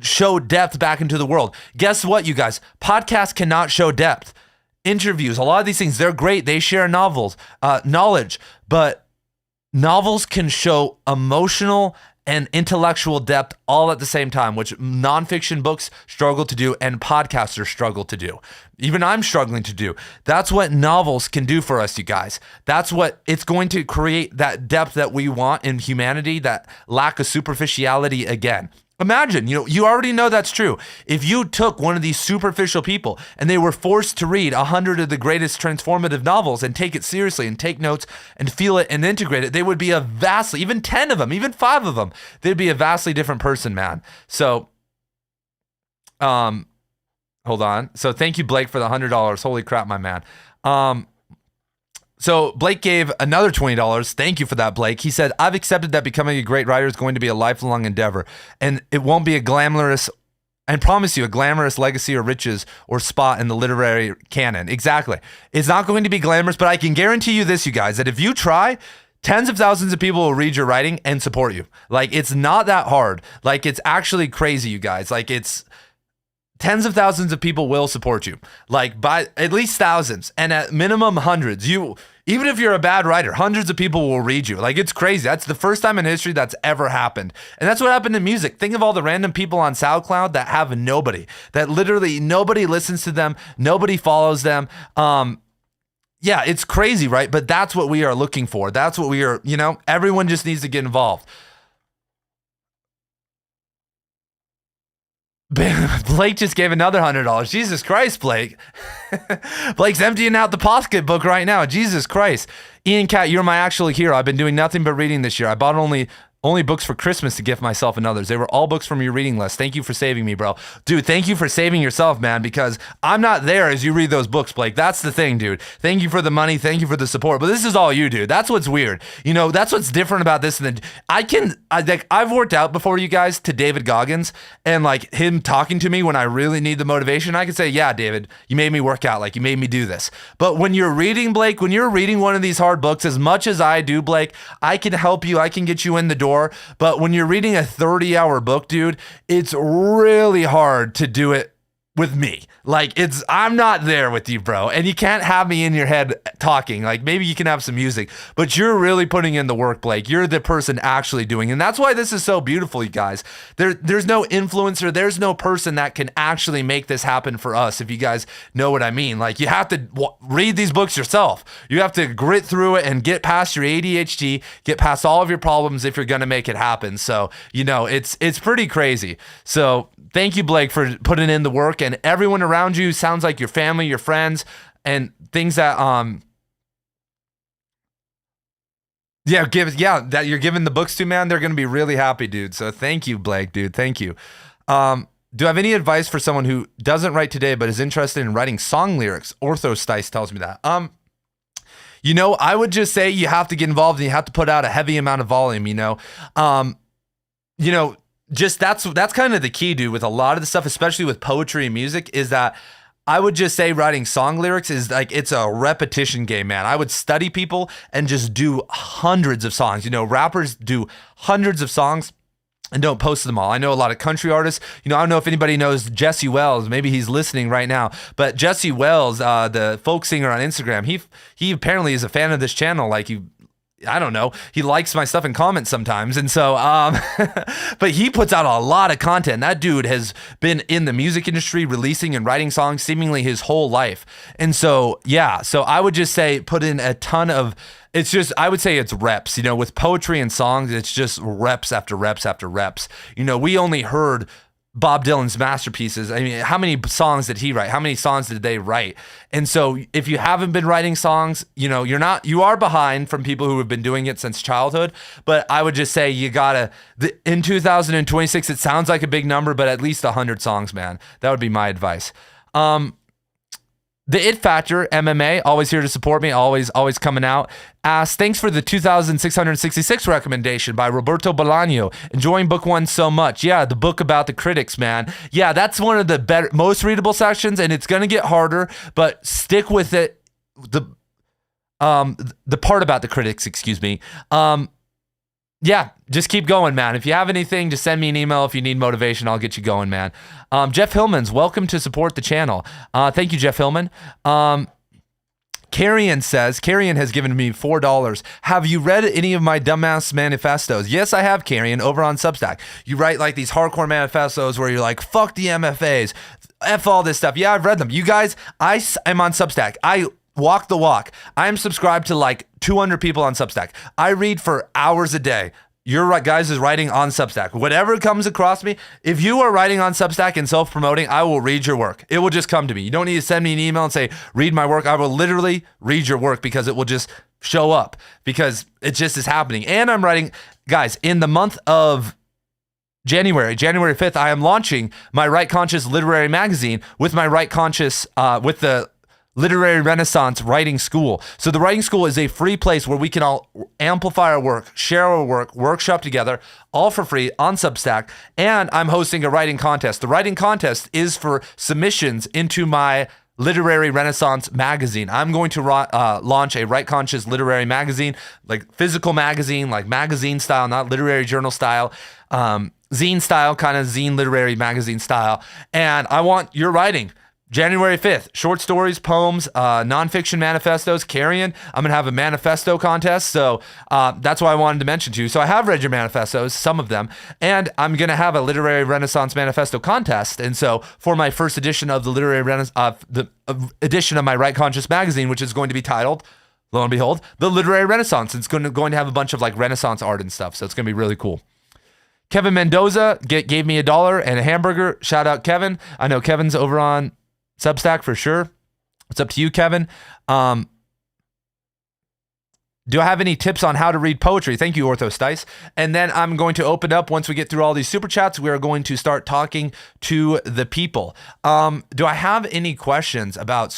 show depth back into the world. Guess what, you guys? Podcasts cannot show depth. Interviews, a lot of these things, they're great. They share knowledge, but novels can show emotional and intellectual depth all at the same time, which nonfiction books struggle to do and podcasters struggle to do. Even I'm struggling to do. That's what novels can do for us, you guys. That's what it's going to create, that depth that we want in humanity, that lack of superficiality again. Imagine, you already know that's true. If you took one of these superficial people and they were forced to read 100 of the greatest transformative novels and take it seriously and take notes and feel it and integrate it, they would be even 10 of them, even 5 of them, they'd be a vastly different person, man. So, hold on. So thank you, Blake, for the $100. Holy crap, my man. So Blake gave another $20. Thank you for that, Blake. He said, I've accepted that becoming a great writer is going to be a lifelong endeavor, and it won't be a glamorous and promise you a glamorous legacy or riches or spot in the literary canon. Exactly. It's not going to be glamorous, but I can guarantee you this, you guys, that if you try, tens of thousands of people will read your writing and support you. Like, it's not that hard. Like, it's actually crazy, you guys. Like, it's tens of thousands of people will support you. Like, by at least thousands, and at minimum hundreds. Even if you're a bad writer, hundreds of people will read you. Like, it's crazy. That's the first time in history that's ever happened. And that's what happened in music. Think of all the random people on SoundCloud that have nobody, that literally nobody listens to them, nobody follows them. Yeah, it's crazy, right? But that's what we are looking for. That's what we are, everyone just needs to get involved. Blake just gave another $100. Jesus Christ, Blake. Blake's emptying out the pocketbook right now. Jesus Christ. Ian Cat, you're my actual hero. I've been doing nothing but reading this year. I bought only books for Christmas to gift myself and others. They were all books from your reading list. Thank you for saving me, bro. Dude, thank you for saving yourself, man, because I'm not there as you read those books, Blake. That's the thing, dude. Thank you for the money. Thank you for the support. But this is all you, dude. That's what's weird. That's what's different about this. I've worked out before, you guys, to David Goggins, and like him talking to me when I really need the motivation. I can say, yeah, David, you made me work out. Like, you made me do this. But when you're reading, Blake, when you're reading one of these hard books, as much as I do, Blake, I can help you. I can get you in the door. But when you're reading a 30-hour book, dude, it's really hard to do it with me. Like, I'm not there with you, bro. And you can't have me in your head talking. Like, maybe you can have some music, but you're really putting in the work, Blake. You're the person actually doing. And that's why this is so beautiful, you guys. There's no influencer. There's no person that can actually make this happen for us, if you guys know what I mean. Like, you have to read these books yourself. You have to grit through it and get past your ADHD, get past all of your problems if you're going to make it happen. So, it's pretty crazy. So thank you, Blake, for putting in the work, and everyone around you sounds like your family, your friends, and things that that you're giving the books to, man. They're gonna be really happy, dude. So thank you, Blake, dude. Thank you. Do I have any advice for someone who doesn't write today but is interested in writing song lyrics? Orthostice tells me that. I would just say you have to get involved and you have to put out a heavy amount of volume. Just that's kind of the key, dude, with a lot of the stuff, especially with poetry and music, is that I would just say writing song lyrics is like, it's a repetition game, man. I would study people and just do hundreds of songs. Rappers do hundreds of songs and don't post them all. I know a lot of country artists. I don't know if anybody knows Jesse Wells. Maybe he's listening right now. But Jesse Wells, the folk singer on Instagram, he apparently is a fan of this channel. Like, I don't know. He likes my stuff and comments sometimes. And so, but he puts out a lot of content. That dude has been in the music industry, releasing and writing songs seemingly his whole life. And so, yeah, so I would just say put in a ton of, I would say it's reps, with poetry and songs, it's just reps after reps after reps. We only heard Bob Dylan's masterpieces. I mean, how many songs did he write? How many songs did they write? And so if you haven't been writing songs, you are behind from people who have been doing it since childhood. But I would just say in 2026, it sounds like a big number, but at least 100 songs, man. That would be my advice. The It Factor, MMA, always here to support me, always coming out. Thanks for the 2,666 recommendation by Roberto Bolaño. Enjoying book one so much. Yeah, the book about the critics, man. Yeah, that's one of the most readable sections, and it's going to get harder, but stick with it. The part about the critics, excuse me. Yeah, just keep going, man. If you have anything, just send me an email. If you need motivation, I'll get you going, man. Jeff Hillman's welcome to support the channel. Thank you, Jeff Hillman. Carrion has given me $4. Have you read any of my dumbass manifestos? Yes, I have, Carrion, over on Substack. You write like these hardcore manifestos where you're like, fuck the MFAs, F all this stuff. Yeah, I've read them. You guys, I am on Substack. I walk the walk. I'm subscribed to like 200 people on Substack. I read for hours a day. Your guys is writing on Substack. Whatever comes across me, if you are writing on Substack and self-promoting, I will read your work. It will just come to me. You don't need to send me an email and say, read my work. I will literally read your work because it will just show up because it just is happening. And I'm writing, guys, in the month of January 5th, I am launching my Right Conscious literary magazine with my Right Conscious, with the Literary Renaissance Writing School. So the Writing School is a free place where we can all amplify our work, share our work, workshop together, all for free on Substack. And I'm hosting a writing contest. The writing contest is for submissions into my Literary Renaissance magazine. I'm going to launch a Right Conscious literary magazine, like physical magazine, like magazine style, not literary journal style, zine style, kind of zine literary magazine style. And I want your writing. January 5th, short stories, poems, nonfiction manifestos, Carrion. I'm going to have a manifesto contest. So that's why I wanted to mention to you. So I have read your manifestos, some of them, and I'm going to have a Literary Renaissance manifesto contest. And so for my first edition of the Literary Renaissance, edition of my Right Conscious magazine, which is going to be titled, lo and behold, The Literary Renaissance. It's going to have a bunch of like Renaissance art and stuff. So it's going to be really cool. Kevin Mendoza gave me $1 and a hamburger. Shout out, Kevin. I know Kevin's over on Substack for sure. It's up to you, Kevin. Do I have any tips on how to read poetry? Thank you, Orthos And then I'm going to open up once we get through all these super chats. We are going to start talking to the people. Do I have any questions about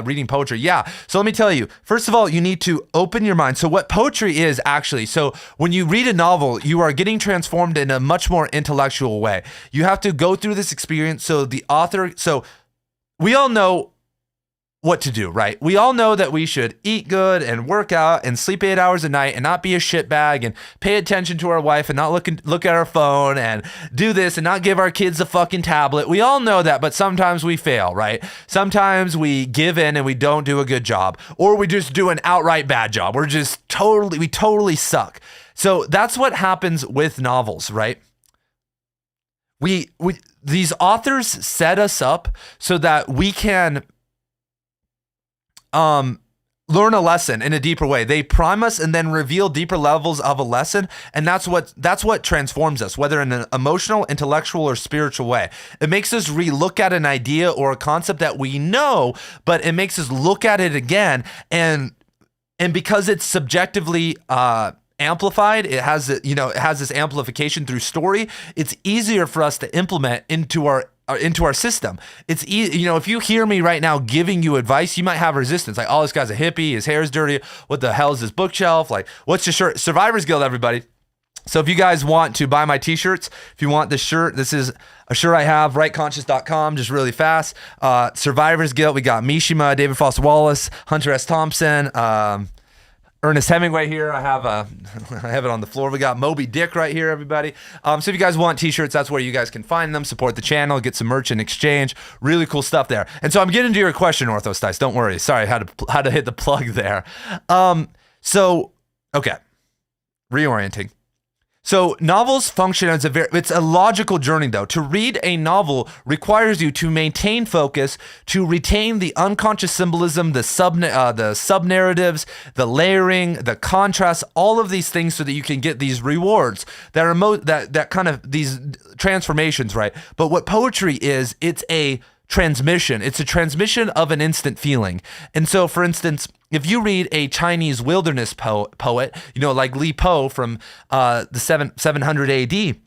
reading poetry? Yeah. So let me tell you. First of all, you need to open your mind. So what poetry is actually, so when you read a novel, you are getting transformed in a much more intellectual way. You have to go through this experience. So the author, we all know what to do, right? We all know that we should eat good and work out and sleep 8 hours a night and not be a shitbag and pay attention to our wife and not look at our phone and do this and not give our kids a fucking tablet. We all know that, but sometimes we fail, right? Sometimes we give in and we don't do a good job, or we just do an outright bad job. We totally suck. So that's what happens with novels, right? These authors set us up so that we can learn a lesson in a deeper way. They prime us and then reveal deeper levels of a lesson, and that's what transforms us, whether in an emotional, intellectual, or spiritual way. It makes us relook at an idea or a concept that we know, but it makes us look at it again, and because it's subjectively amplified, it has this amplification through story. It's easier for us to implement into our system. It's easy, if you hear me right now giving you advice, you might have resistance. Like, oh, this guy's a hippie, his hair is dirty. What the hell is this bookshelf? Like, what's your shirt? Survivors Guild, everybody. So if you guys want to buy my t-shirts, if you want this shirt, this is a shirt I have, rightconscious.com, just really fast. Survivors Guild, we got Mishima, David Foster Wallace, Hunter S. Thompson, Ernest Hemingway here. I have it on the floor. We got Moby Dick right here, everybody. So if you guys want t-shirts, that's where you guys can find them. Support the channel, get some merch in exchange. Really cool stuff there. And so I'm getting to your question, Orthos. Don't worry. Sorry, I had to hit the plug there. Okay, reorienting. So novels function as it's a logical journey though. To read a novel requires you to maintain focus, to retain the unconscious symbolism, the sub-narratives, the layering, the contrast, all of these things so that you can get these rewards that are that kind of these transformations, right? But what poetry is, it's a transmission. It's a transmission of an instant feeling. And so, for instance, if you read a Chinese wilderness poet, like Li Po from the 700 AD,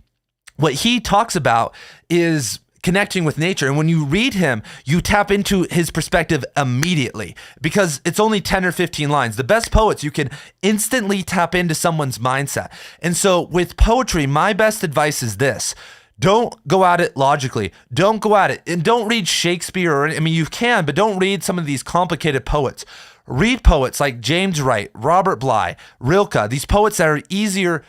what he talks about is connecting with nature. And when you read him, you tap into his perspective immediately because it's only 10 or 15 lines. The best poets, you can instantly tap into someone's mindset. And so with poetry, my best advice is this. Don't go at it logically. Don't go at it. And don't read Shakespeare. You can, but don't read some of these complicated poets. Read poets like James Wright, Robert Bly, Rilke, these poets that are easier.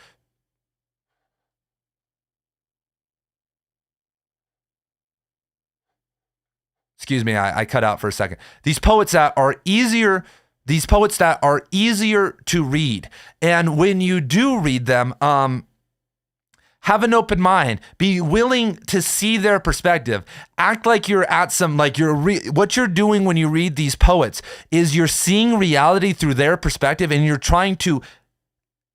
Excuse me, I cut out for a second. These poets that are easier to read. And when you do read them, have an open mind. Be willing to see their perspective. Act like you're at what you're doing when you read these poets is you're seeing reality through their perspective and you're trying to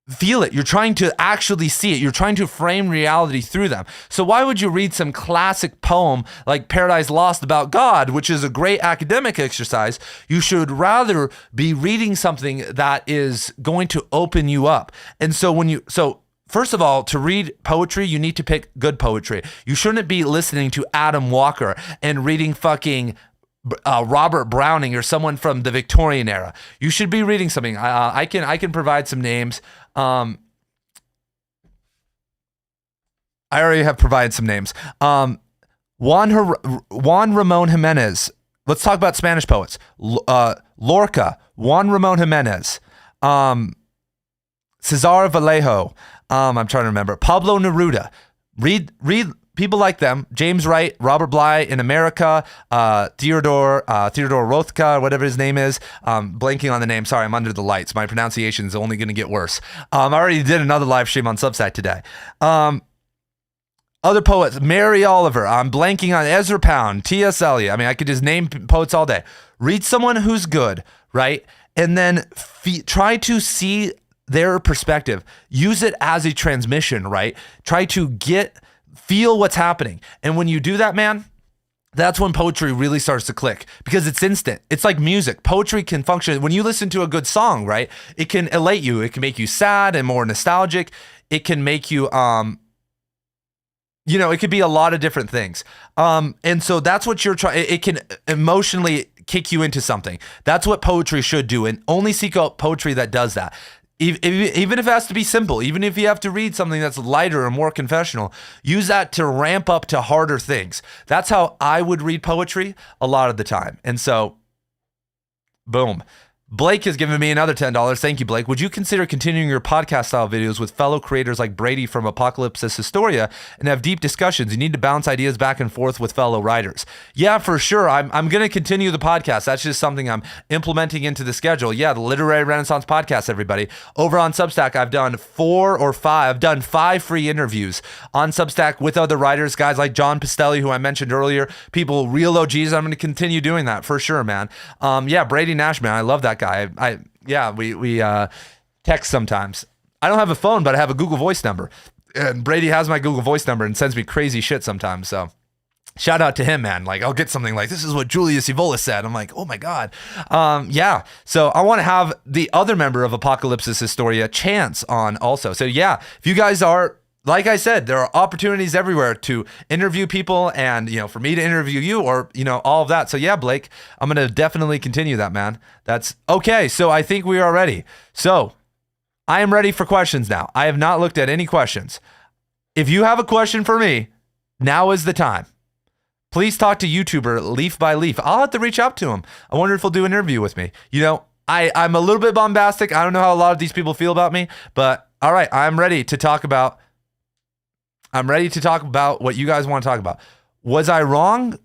feel it. You're trying to actually see it. You're trying to frame reality through them. So why would you read some classic poem like Paradise Lost about God, which is a great academic exercise? You should rather be reading something that is going to open you up. And so first of all, to read poetry, you need to pick good poetry. You shouldn't be listening to Adam Walker and reading fucking Robert Browning or someone from the Victorian era. You should be reading something. I can provide some names. I already have provided some names. Juan Ramon Jimenez. Let's talk about Spanish poets. Lorca, Juan Ramon Jimenez, Cesar Vallejo. I'm trying to remember. Pablo Neruda. Read people like them. James Wright, Robert Bly in America, Theodore Rothko, whatever his name is. Blanking on the name. Sorry, I'm under the lights. My pronunciation is only going to get worse. I already did another live stream on Substack today. Other poets, Mary Oliver. I'm blanking on Ezra Pound, T.S. Eliot. I mean, I could just name poets all day. Read someone who's good, right? And then try to see their perspective. Use it as a transmission, right? Try to feel what's happening. And when you do that, man, that's when poetry really starts to click because it's instant. It's like music. Poetry can function. When you listen to a good song, right? It can elate you. It can make you sad and more nostalgic. It can make you, it could be a lot of different things. And so that's what you're trying. It can emotionally kick you into something. That's what poetry should do. And only seek out poetry that does that. Even if it has to be simple, even if you have to read something that's lighter or more confessional, use that to ramp up to harder things. That's how I would read poetry a lot of the time. And so, boom. Blake has given me another $10. Thank you, Blake. Would you consider continuing your podcast style videos with fellow creators like Brady from Apocalypsis Historia and have deep discussions? You need to bounce ideas back and forth with fellow writers. Yeah, for sure. I'm going to continue the podcast. That's just something I'm implementing into the schedule. Yeah, the Literary Renaissance podcast, everybody. Over on Substack, I've done 4 or 5. I've done 5 free interviews on Substack with other writers, guys like John Pastelli, who I mentioned earlier, people, real OGs. I'm going to continue doing that for sure, man. Yeah, Brady Nash, man. I love that guy. We text sometimes. I don't have a phone, but I have a Google Voice number. And Brady has my Google Voice number and sends me crazy shit sometimes. So shout out to him, man. Like I'll get something like, this is what Julius Evola said. I'm like, oh my God. Yeah. So I want to have the other member of Apocalypsis Historia, Chance, on also. So yeah, if you guys are, like I said, there are opportunities everywhere to interview people and, for me to interview you or, all of that. So yeah, Blake, I'm going to definitely continue that, man. That's okay. So I think we are ready. So I am ready for questions now. I have not looked at any questions. If you have a question for me, now is the time. Please talk to YouTuber Leaf by Leaf. I'll have to reach out to him. I wonder if he'll do an interview with me. I'm a little bit bombastic. I don't know how a lot of these people feel about me, but all right, I'm ready to talk about what you guys want to talk about. Was I wrong?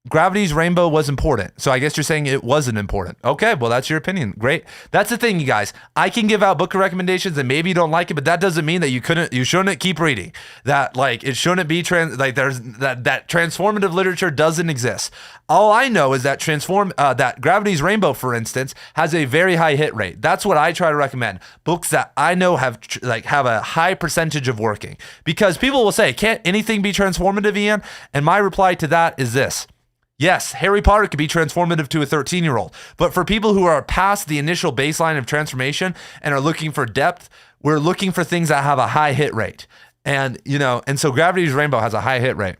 Gravity's Rainbow was important. So I guess you're saying it wasn't important. Okay, well, that's your opinion. Great. That's the thing, you guys. I can give out book recommendations and maybe you don't like it, but that doesn't mean that you shouldn't keep reading. That it shouldn't be there's that transformative literature doesn't exist. All I know is that that Gravity's Rainbow, for instance, has a very high hit rate. That's what I try to recommend. Books that I know have a high percentage of working. Because people will say, can't anything be transformative, Ian? And my reply to that is this. Yes, Harry Potter could be transformative to a 13-year-old, but for people who are past the initial baseline of transformation and are looking for depth, we're looking for things that have a high hit rate. And, and so Gravity's Rainbow has a high hit rate.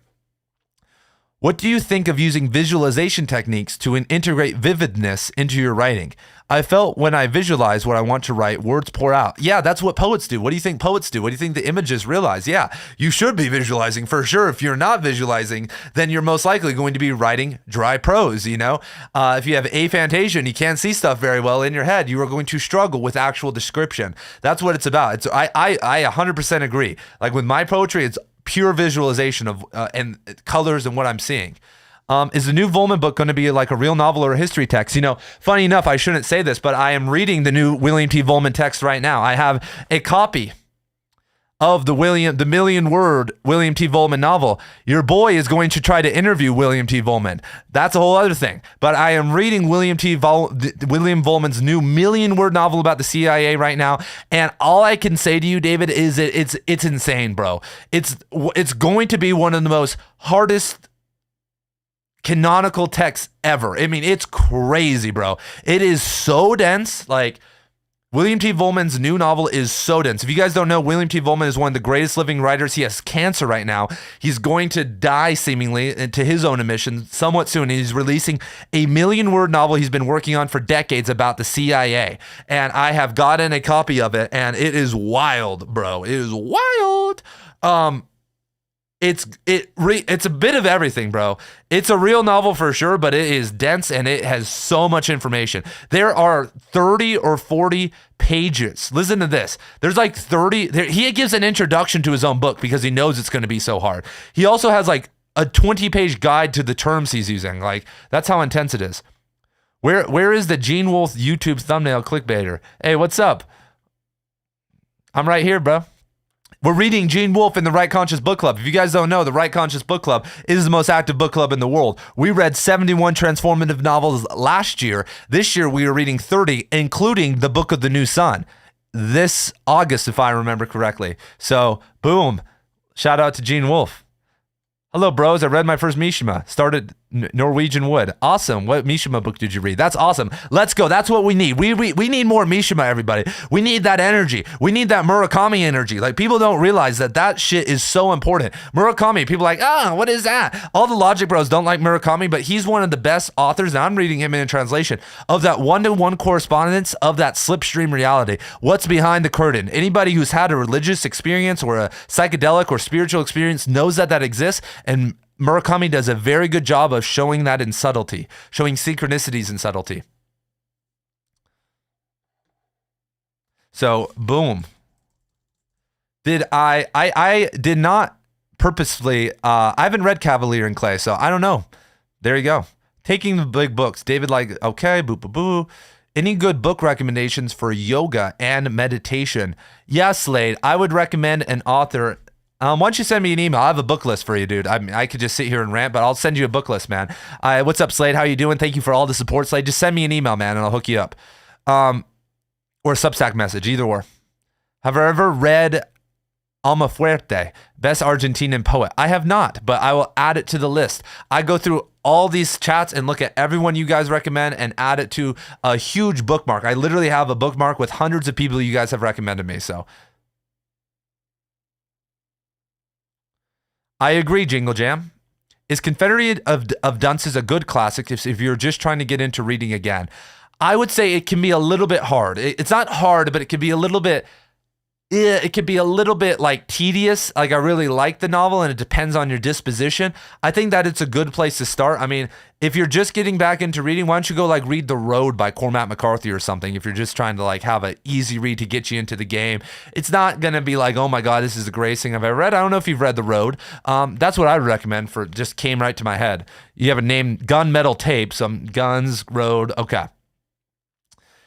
What do you think of using visualization techniques to integrate vividness into your writing? I felt when I visualize what I want to write, words pour out. Yeah, that's what poets do. What do you think poets do? What do you think the images realize? Yeah, you should be visualizing for sure. If you're not visualizing, then you're most likely going to be writing dry prose, If you have aphantasia and you can't see stuff very well in your head, you are going to struggle with actual description. That's what it's about. I 100% agree. Like with my poetry, it's pure visualization of and colors and what I'm seeing. Is the new Vollmann book going to be like a real novel or a history text? Funny enough, I shouldn't say this, but I am reading the new William T. Vollmann text right now. I have a copy of the million-word William T. Vollmann novel. Your boy is going to try to interview William T. Vollmann. That's a whole other thing. But I am reading William Vollmann's new million-word novel about the CIA right now, and all I can say to you, David, is it's insane, bro. It's going to be one of the most hardest canonical texts ever. I mean, it's crazy, bro. It is so dense. Like, William T. Vollmann's new novel is so dense. If you guys don't know, William T. Vollmann is one of the greatest living writers. He has cancer right now. He's going to die seemingly, to his own admission, somewhat soon. He's releasing a 1,000,000-word novel he's been working on for decades about the CIA. And I have gotten a copy of it, and it is wild, bro. It is wild. It's a bit of everything, bro. It's a real novel for sure, but it is dense and it has so much information. There are 30 or 40 pages. Listen to this. There's like 30. He gives an introduction to his own book because he knows it's going to be so hard. He also has like a 20-page guide to the terms he's using. Like, that's how intense it is. Where is the Gene Wolfe YouTube thumbnail clickbaiter? Hey, what's up? I'm right here, bro. We're reading Gene Wolfe in the Right Conscious Book Club. If you guys don't know, the Right Conscious Book Club is the most active book club in the world. We read 71 transformative novels last year. This year, we are reading 30, including The Book of the New Sun, this August, if I remember correctly. So, boom. Shout out to Gene Wolfe. Hello, bros. I read my first Mishima. Started Norwegian Wood. Awesome. What Mishima book did you read? That's awesome. Let's go. That's what we need. We need more Mishima, everybody. We need that energy. We need that Murakami energy. Like, people don't realize that shit is so important. Murakami, people are like, what is that? All the Logic Bros don't like Murakami, but he's one of the best authors, and I'm reading him in translation, of that one-to-one correspondence of that slipstream reality. What's behind the curtain? Anybody who's had a religious experience or a psychedelic or spiritual experience knows that exists, and Murakami does a very good job of showing that in subtlety, showing synchronicities in subtlety. So, boom. I did not purposefully, I haven't read Cavalier and Clay, so I don't know. There you go. Taking the big books. David, like, okay, boo, boo, boo. Any good book recommendations for yoga and meditation? Yeah, Slade, I would recommend an author. Why don't you send me an email? I have a book list for you, dude. I could just sit here and rant, but I'll send you a book list, man. What's up, Slade? How you doing? Thank you for all the support, Slade. Just send me an email, man, and I'll hook you up. Or a Substack message, either or. Have I ever read Almafuerte, best Argentinian poet? I have not, but I will add it to the list. I go through all these chats and look at everyone you guys recommend and add it to a huge bookmark. I literally have a bookmark with hundreds of people you guys have recommended me, so... I agree, Jingle Jam. Is Confederate of Dunces a good classic if you're just trying to get into reading again? I would say it can be a little bit hard. It's not hard, but it can be a little bit... it could be a little bit like tedious. Like, I really like the novel and it depends on your disposition. I think that it's a good place to start. I mean, if you're just getting back into reading, why don't you go like read The Road by Cormac McCarthy or something if you're just trying to like have an easy read to get you into the game. It's not going to be like, oh my God, this is the greatest thing I've ever read. I don't know if you've read The Road. That's what I would recommend for just came right to my head. You have a name, Gunmetal Tape, some Guns, Road. Okay.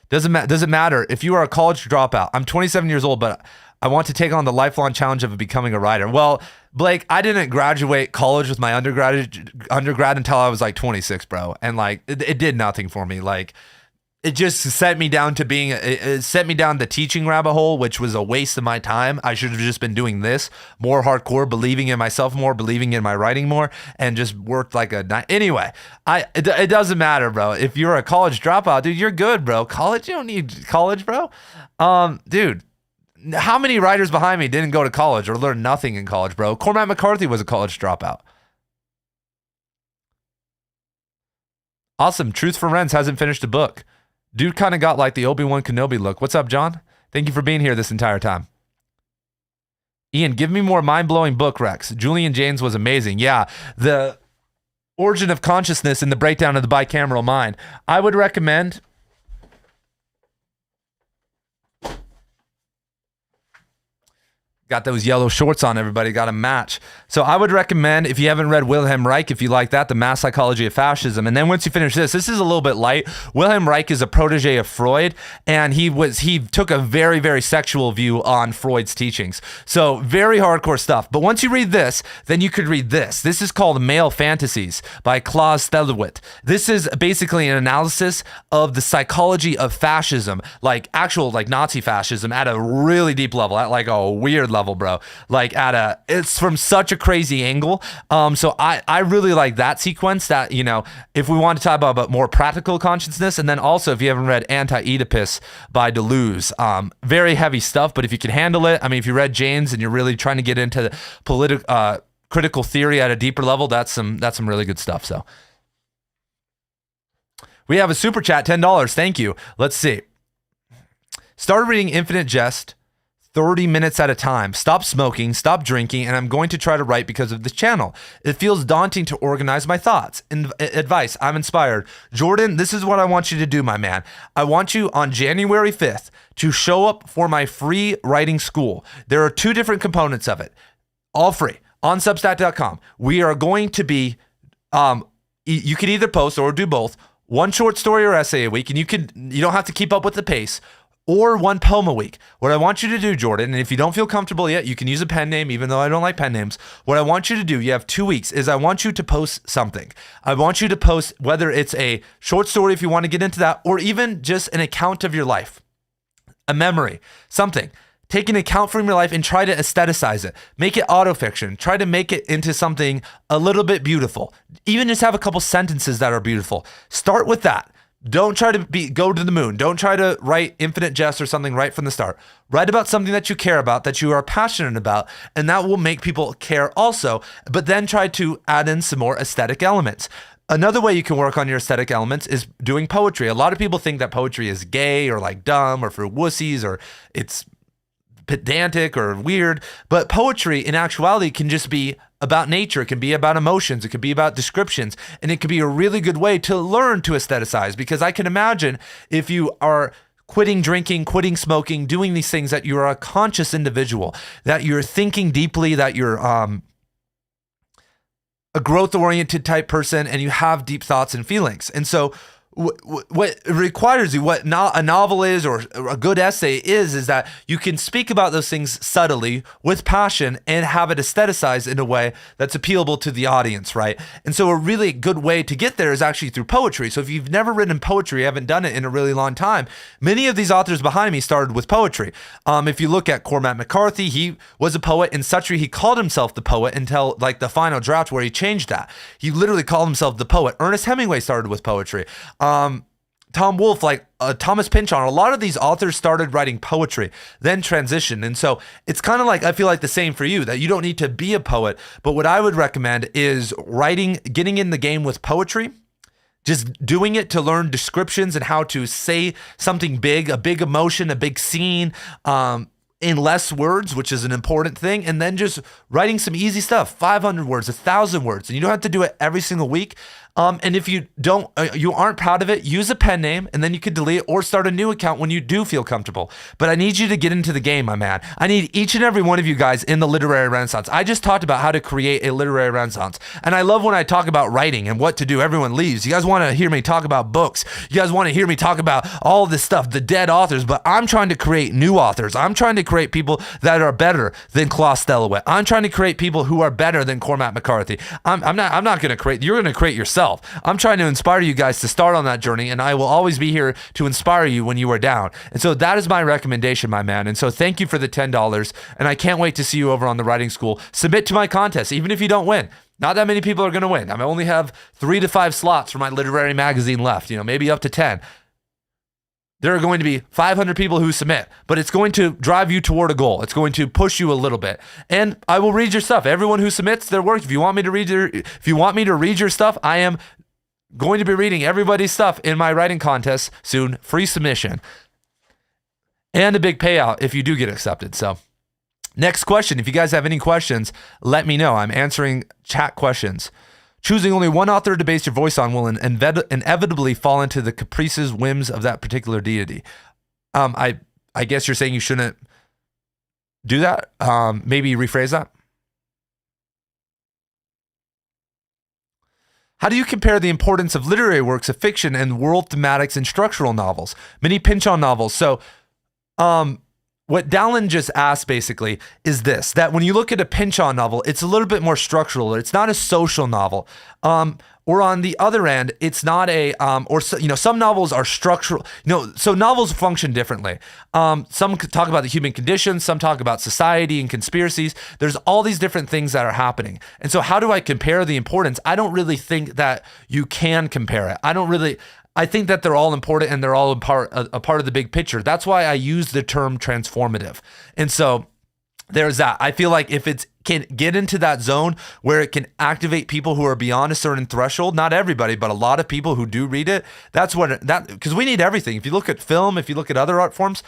Does it matter if you are a college dropout? I'm 27 years old, but I want to take on the lifelong challenge of becoming a writer. Well, Blake, I didn't graduate college with my undergrad until I was like 26, bro. And like, it did nothing for me. Like, it just set me down to it set me down the teaching rabbit hole, which was a waste of my time. I should have just been doing this more hardcore, believing in myself more, believing in my writing more, and just worked like anyway, it doesn't matter, bro. If you're a college dropout, dude, you're good, bro. College, you don't need college, bro. Dude, how many writers behind me didn't go to college or learn nothing in college, bro? Cormac McCarthy was a college dropout. Awesome. Truth for Rents hasn't finished a book. Dude kind of got like the Obi-Wan Kenobi look. What's up, John? Thank you for being here this entire time. Ian, give me more mind-blowing book recs. Julian Jaynes was amazing. Yeah, the origin of consciousness and the breakdown of the bicameral mind. I would recommend... Got those yellow shorts on, everybody. Got a match. So I would recommend, if you haven't read Wilhelm Reich, if you like that, The Mass Psychology of Fascism. And then once you finish this is a little bit light. Wilhelm Reich is a protege of Freud, and he took a very, very sexual view on Freud's teachings. So very hardcore stuff. But once you read this, then you could read this. This is called Male Fantasies by Klaus Stelowit. This is basically an analysis of the psychology of fascism, like actual like Nazi fascism at a really deep level, at like a weird level. level, bro. Like it's from such a crazy angle. So I really like that sequence. That, you know, if we want to talk about more practical consciousness, and then also if you haven't read Anti-Oedipus by Deleuze, very heavy stuff. But if you can handle it, I mean, if you read James and you're really trying to get into the critical theory at a deeper level, that's some really good stuff. So we have a super chat, $10. Thank you. Let's see. Started reading Infinite Jest 30 minutes at a time. Stop smoking, stop drinking, and I'm going to try to write because of this channel. It feels daunting to organize my thoughts. Advice, I'm inspired. Jordan, this is what I want you to do, my man. I want you on January 5th to show up for my free writing school. There are 2 different components of it, all free, on Substack.com. We are going to be, you can either post or do both, 1 short story or essay a week, and you don't have to keep up with the pace, or 1 poem a week. What I want you to do, Jordan, and if you don't feel comfortable yet, you can use a pen name, even though I don't like pen names. What I want you to do, you have 2 weeks, is I want you to post something. I want you to post, whether it's a short story if you want to get into that, or even just an account of your life, a memory, something. Take an account from your life and try to aestheticize it. Make it autofiction. Try to make it into something a little bit beautiful. Even just have a couple sentences that are beautiful. Start with that. Don't try to go to the moon. Don't try to write Infinite Jest or something right from the start. Write about something that you care about, that you are passionate about, and that will make people care also. But then try to add in some more aesthetic elements. Another way you can work on your aesthetic elements is doing poetry. A lot of people think that poetry is gay or like dumb or for wussies or it's pedantic or weird, but poetry in actuality can just be about nature. It can be about emotions. It could be about descriptions, and it could be a really good way to learn to aestheticize, because I can imagine if you are quitting drinking, quitting smoking, doing these things, that you're a conscious individual, that you're thinking deeply, that you're a growth-oriented type person, and you have deep thoughts and feelings. And so what requires you, what a novel is, or a good essay is that you can speak about those things subtly with passion and have it aestheticized in a way that's appealable to the audience, right? And so a really good way to get there is actually through poetry. So if you've never written poetry, haven't done it in a really long time, many of these authors behind me started with poetry. If you look at Cormac McCarthy, he was a poet. In Suttree, he called himself the poet until like the final draft where he changed that. He literally called himself the poet. Ernest Hemingway started with poetry. Tom Wolfe, Thomas Pynchon, a lot of these authors started writing poetry, then transitioned. And so it's kind of like, I feel like the same for you, that you don't need to be a poet. But what I would recommend is getting in the game with poetry, just doing it to learn descriptions and how to say something big, a big emotion, a big scene, in less words, which is an important thing, and then just writing some easy stuff, 500 words, 1,000 words, and you don't have to do it every single week. And if you aren't proud of it, use a pen name, and then you could delete it or start a new account when you do feel comfortable. But I need you to get into the game, my man. I need each and every one of you guys in the literary renaissance. I just talked about how to create a literary renaissance. And I love when I talk about writing and what to do. Everyone leaves. You guys want to hear me talk about books. You guys want to hear me talk about all this stuff, the dead authors, but I'm trying to create new authors. I'm trying to create people that are better than Klaus Stellowet. I'm trying to create people who are better than Cormac McCarthy. I'm not going to create, you're going to create yourself. I'm trying to inspire you guys to start on that journey, and I will always be here to inspire you when you are down. And so that is my recommendation, my man. And so thank you for the $10, and I can't wait to see you over on the writing school. Submit to my contest, even if you don't win. Not that many people are going to win. I only have 3 to 5 slots for my literary magazine left, maybe up to 10. There are going to be 500 people who submit, but it's going to drive you toward a goal. It's going to push you a little bit. And I will read your stuff. Everyone who submits their work, if you want me to read your stuff, I am going to be reading everybody's stuff in my writing contest soon. Free submission. And a big payout if you do get accepted. So next question. If you guys have any questions, let me know. I'm answering chat questions. Choosing only one author to base your voice on will inevitably fall into the caprices, whims of that particular deity. I guess you're saying you shouldn't do that. Maybe rephrase that. How do you compare the importance of literary works of fiction and world thematics in structural novels? Many Pynchon novels. So, what Dallin just asked basically is this, that when you look at a Pynchon novel, it's a little bit more structural. It's not a social novel. Or on the other end, it's not a, some novels are structural, so novels function differently. Some talk about the human condition, some talk about society and conspiracies. There's all these different things that are happening. And so how do I compare the importance? I don't really think that you can compare it. I think that they're all important and they're all a part of the big picture. That's why I use the term transformative. And so there's that. I feel like if it can get into that zone where it can activate people who are beyond a certain threshold, not everybody, but a lot of people who do read it, because we need everything. If you look at film, if you look at other art forms,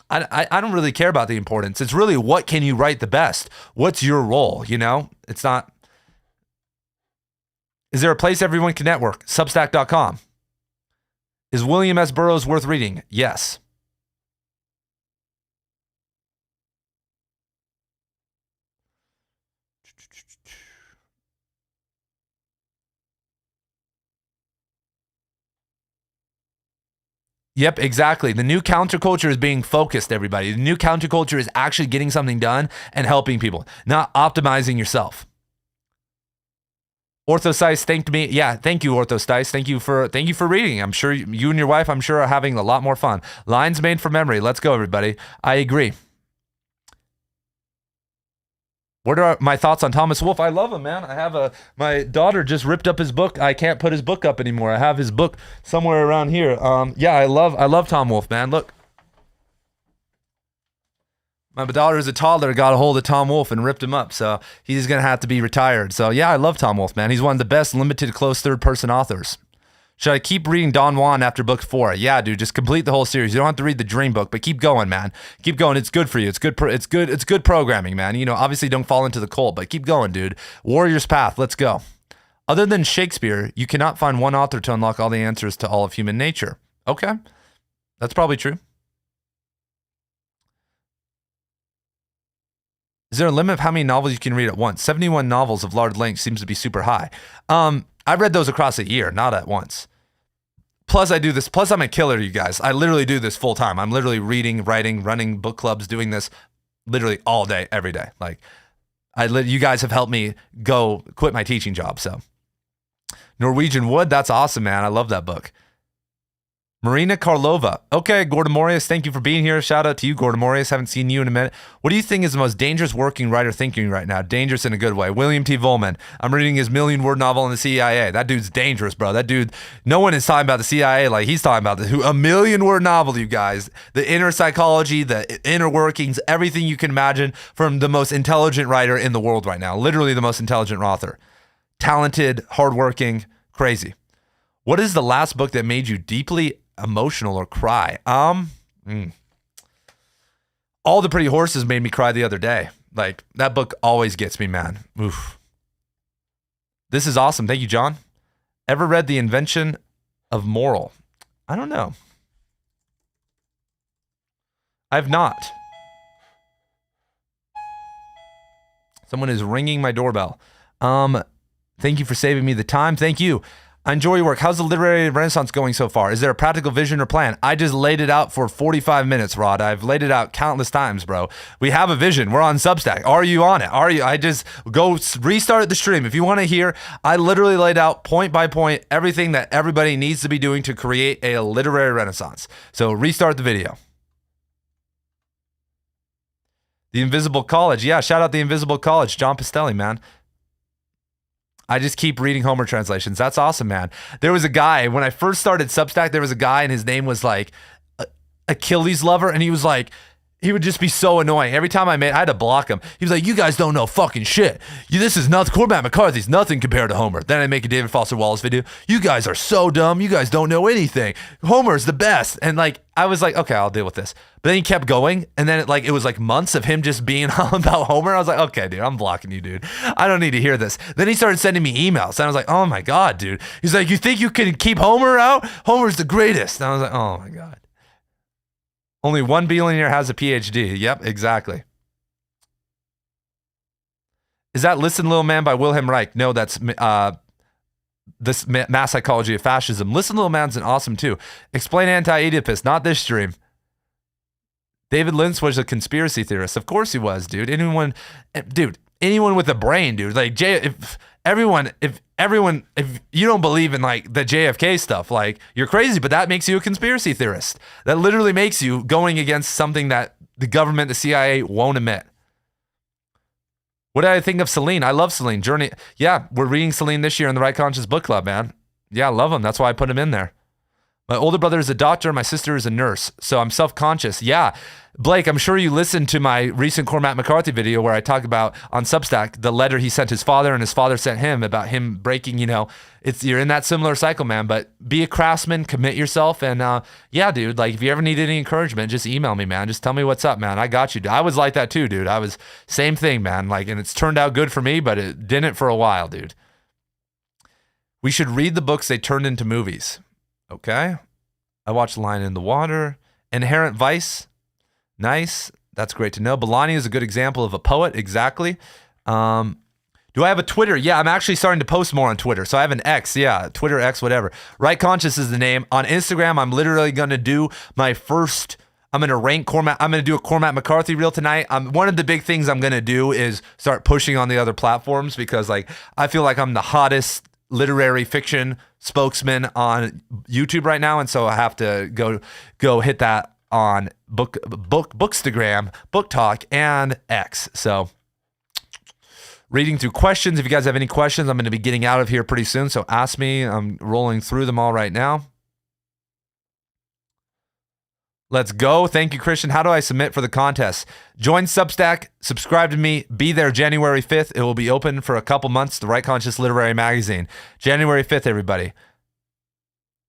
I don't really care about the importance. It's really, what can you write the best? What's your role? It's not. Is there a place everyone can network? Substack.com. Is William S. Burroughs worth reading? Yes. Yep, exactly. The new counterculture is being focused, everybody. The new counterculture is actually getting something done and helping people, not optimizing yourself. Orthosize thanked me. Yeah, thank you, Orthosize. Thank you for reading. I'm sure you and your wife, are having a lot more fun. Lines made for memory. Let's go, everybody. I agree. What are my thoughts on Thomas Wolfe? I love him, man. My daughter just ripped up his book. I can't put his book up anymore. I have his book somewhere around here. Yeah, I love Tom Wolfe, man. Look. My daughter is a toddler, got a hold of Tom Wolfe and ripped him up, so he's going to have to be retired. So yeah, I love Tom Wolfe, man. He's one of the best limited close third-person authors. Should I keep reading Don Juan after book 4? Yeah, dude, just complete the whole series. You don't have to read the Dream book, but keep going, man. Keep going. It's good for you. It's good programming, man. Obviously don't fall into the cult, but keep going, dude. Warrior's Path. Let's go. Other than Shakespeare, you cannot find one author to unlock all the answers to all of human nature. Okay. That's probably true. Is there a limit of how many novels you can read at once? 71 novels of large length seems to be super high. I read those across a year, not at once. Plus, I do this. Plus, I'm a killer, you guys. I literally do this full time. I'm literally reading, writing, running book clubs, doing this literally all day, every day. Like, you guys have helped me go quit my teaching job. So, Norwegian Wood, that's awesome, man. I love that book. Marina Karlova. Okay, Gordamorius, thank you for being here. Shout out to you, Gordamorius. Haven't seen you in a minute. What do you think is the most dangerous working writer thinking right now? Dangerous in a good way. William T. Volman. I'm reading his 1,000,000-word novel in the CIA. That dude's dangerous, bro. That dude, no one is talking about the CIA like he's talking about a 1,000,000-word novel, you guys. The inner psychology, the inner workings, everything you can imagine from the most intelligent writer in the world right now. Literally the most intelligent author. Talented, hardworking, crazy. What is the last book that made you deeply emotional or cry? All the Pretty Horses made me cry the other day. Like, that book always gets me, man. Oof. This is awesome. Thank you, John. Ever read The Invention of Moral? I don't know. I've not. Someone is ringing my doorbell. Thank you for saving me the time. Thank you. I enjoy your work. How's the literary renaissance going so far? Is there a practical vision or plan? I just laid it out for 45 minutes, Rod. I've laid it out countless times, bro. We have a vision. We're on Substack. Are you on it? Are you? I just go restart the stream. If you want to hear, I literally laid out point by point everything that everybody needs to be doing to create a literary renaissance. So restart the video. The Invisible College. Yeah, shout out The Invisible College. John Pastelli, man. I just keep reading Homer translations. That's awesome, man. There was a guy, when I first started Substack, there was a guy and his name was like Achilles Lover. And he was like, he would just be so annoying. Every time I had to block him. He was like, you guys don't know fucking shit. This is nothing. Cormac McCarthy's nothing compared to Homer. Then I make a David Foster Wallace video. You guys are so dumb. You guys don't know anything. Homer's the best. And like, I was like, okay, I'll deal with this. But then he kept going. And then it was like months of him just being all about Homer. I was like, okay, dude, I'm blocking you, dude. I don't need to hear this. Then he started sending me emails. And I was like, oh my God, dude. He's like, you think you can keep Homer out? Homer's the greatest. And I was like, oh my God. Only one billionaire has a PhD. Yep, exactly. Is that Listen, Little Man by Wilhelm Reich? No, that's this Mass Psychology of Fascism. Listen, Little Man's an awesome too. Explain Anti-Oedipus, not this stream. David Lynch was a conspiracy theorist. Of course he was, dude. Anyone with a brain, dude. Like if you don't believe in like the JFK stuff, like you're crazy, but that makes you a conspiracy theorist. That literally makes you going against something that the government, the CIA won't admit. What did I think of Celine? I love Celine. Journey. Yeah, we're reading Celine this year in the Right Conscious Book Club, man. Yeah, I love him. That's why I put him in there. My older brother is a doctor. My sister is a nurse. So I'm self-conscious. Yeah. Blake, I'm sure you listened to my recent Cormac McCarthy video where I talk about on Substack the letter he sent his father and his father sent him about him breaking, you're in that similar cycle, man. But be a craftsman, commit yourself. And yeah, dude, like if you ever need any encouragement, just email me, man. Just tell me what's up, man. I got you. I was like that too, dude. I was same thing, man. Like, and it's turned out good for me, but it didn't for a while, dude. We should read the books they turned into movies. Okay. I watched Line in the Water. Inherent Vice. Nice. That's great to know. Bellani is a good example of a poet. Exactly. Do I have a Twitter? Yeah, I'm actually starting to post more on Twitter. So I have an X. Yeah, Twitter, X, whatever. Right Conscious is the name. On Instagram, I'm literally going to do I'm going to rank Cormac. I'm going to do a Cormac McCarthy reel tonight. One of the big things I'm going to do is start pushing on the other platforms because like I feel like I'm the hottest literary fiction spokesman on YouTube right now. And so I have to go hit that on Bookstagram, Book Talk, and X. So reading through questions. If you guys have any questions, I'm going to be getting out of here pretty soon. So ask me. I'm rolling through them all right now. Let's go. Thank you, Christian. How do I submit for the contest? Join Substack, subscribe to me, be there January 5th. It will be open for a couple months, the Right Conscious Literary Magazine. January 5th, everybody.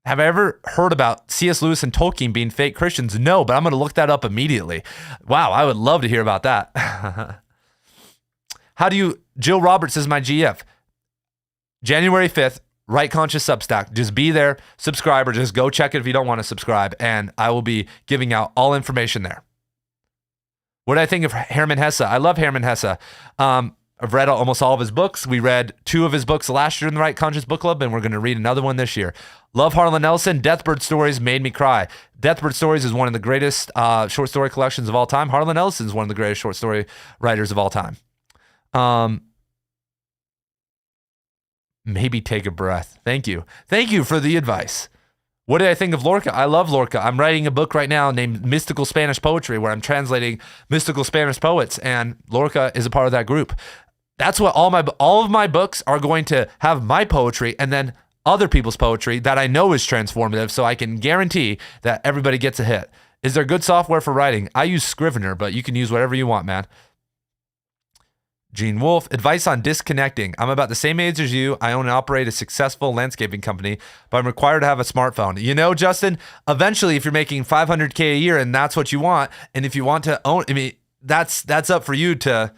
Have I ever heard about C.S. Lewis and Tolkien being fake Christians? No, but I'm going to look that up immediately. Wow, I would love to hear about that. Jill Roberts is my GF. January 5th, Right Conscious Substack. Just be there, subscribe, or just go check it if you don't want to subscribe, and I will be giving out all information there. What do I think of Hermann Hesse? I love Hermann Hesse. I've read almost all of his books. We read 2 of his books last year in the Right Conscious Book Club, and we're going to read another one this year. Love Harlan Ellison. Deathbird Stories made me cry. Deathbird Stories is one of the greatest short story collections of all time. Harlan Ellison is one of the greatest short story writers of all time. Maybe take a breath. Thank you. Thank you for the advice. What did I think of Lorca? I love Lorca. I'm writing a book right now named Mystical Spanish Poetry, where I'm translating mystical Spanish poets, and Lorca is a part of that group. That's what all of my books are going to have, my poetry and then other people's poetry that I know is transformative, so I can guarantee that everybody gets a hit. Is there good software for writing? I use Scrivener, but you can use whatever you want, man. Gene Wolfe, advice on disconnecting. I'm about the same age as you. I own and operate a successful landscaping company, but I'm required to have a smartphone. You know, Justin, eventually if you're making $500K a year and that's what you want, and if you want to own, that's up for you to,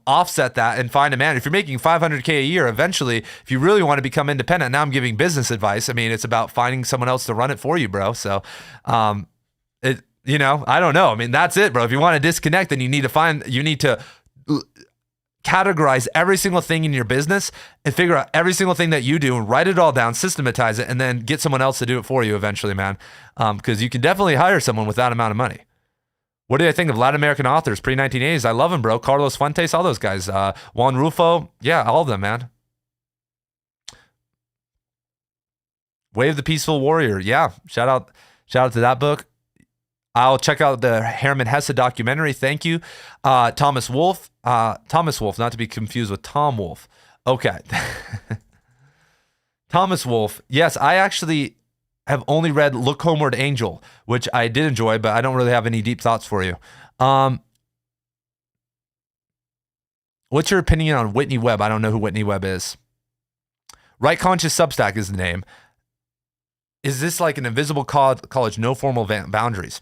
offset that and find a man. If you're making $500K a year, eventually, if you really want to become independent, now I'm giving business advice. It's about finding someone else to run it for you, bro. So, I don't know. That's it, bro. If you want to disconnect, then you need to categorize every single thing in your business and figure out every single thing that you do and write it all down, systematize it, and then get someone else to do it for you eventually, man. Because you can definitely hire someone with that amount of money. What do I think of Latin American authors, pre-1980s? I love them, bro. Carlos Fuentes, all those guys. Juan Rulfo. Yeah, all of them, man. Way of the Peaceful Warrior. Yeah, shout out to that book. I'll check out the Hermann Hesse documentary. Thank you. Thomas Wolfe. Thomas Wolfe, not to be confused with Tom Wolfe. Okay. Thomas Wolfe. Yes, I actually have only read Look Homeward Angel, which I did enjoy, but I don't really have any deep thoughts for you. What's your opinion on Whitney Webb? I don't know who Whitney Webb is. Right Conscious Substack is the name. Is this like an invisible college, no formal boundaries?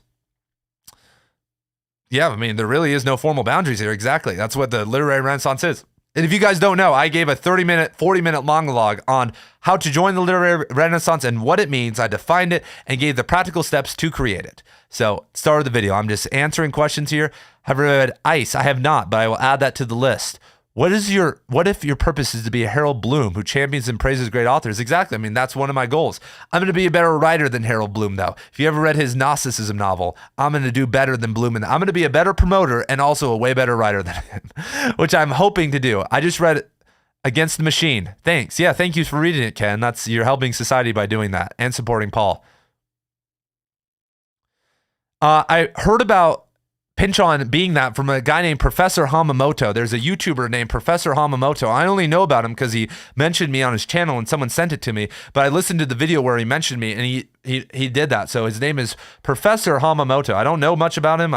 Yeah, there really is no formal boundaries here. Exactly. That's what the literary renaissance is. And if you guys don't know, I gave a 30-minute, 40-minute monologue on how to join the literary renaissance and what it means. I defined it and gave the practical steps to create it. So, start of the video. I'm just answering questions here. Have I read Ice? I have not, but I will add that to the list. What if your purpose is to be a Harold Bloom who champions and praises great authors? Exactly. I mean, that's one of my goals. I'm going to be a better writer than Harold Bloom, though. If you ever read his Gnosticism novel, I'm going to do better than Bloom. And I'm going to be a better promoter and also a way better writer than him, which I'm hoping to do. I just read Against the Machine. Thanks. Yeah, thank you for reading it, Ken. You're helping society by doing that and supporting Paul. I heard about Pynchon being that from a guy named Professor Hamamoto. There's a YouTuber named Professor Hamamoto. I only know about him because he mentioned me on his channel and someone sent it to me, but I listened to the video where he mentioned me and he did that. So his name is Professor Hamamoto. I don't know much about him.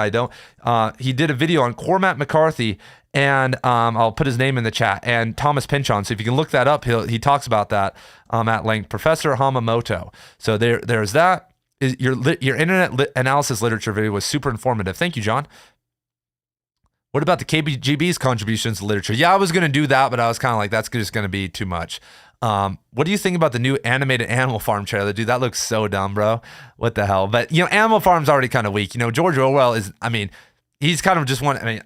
He did a video on Cormac McCarthy and I'll put his name in the chat, and Thomas Pynchon. So if you can look that up, he talks about that at length. Professor Hamamoto. So there's that. Your internet analysis literature video was super informative. Thank you, John. What about the KBGB's contributions to literature? Yeah, I was going to do that, but I was kind of like, that's just going to be too much. What do you think about the new animated Animal Farm trailer? Dude, that looks so dumb, bro. What the hell? But, Animal Farm's already kind of weak. George Orwell he's kind of just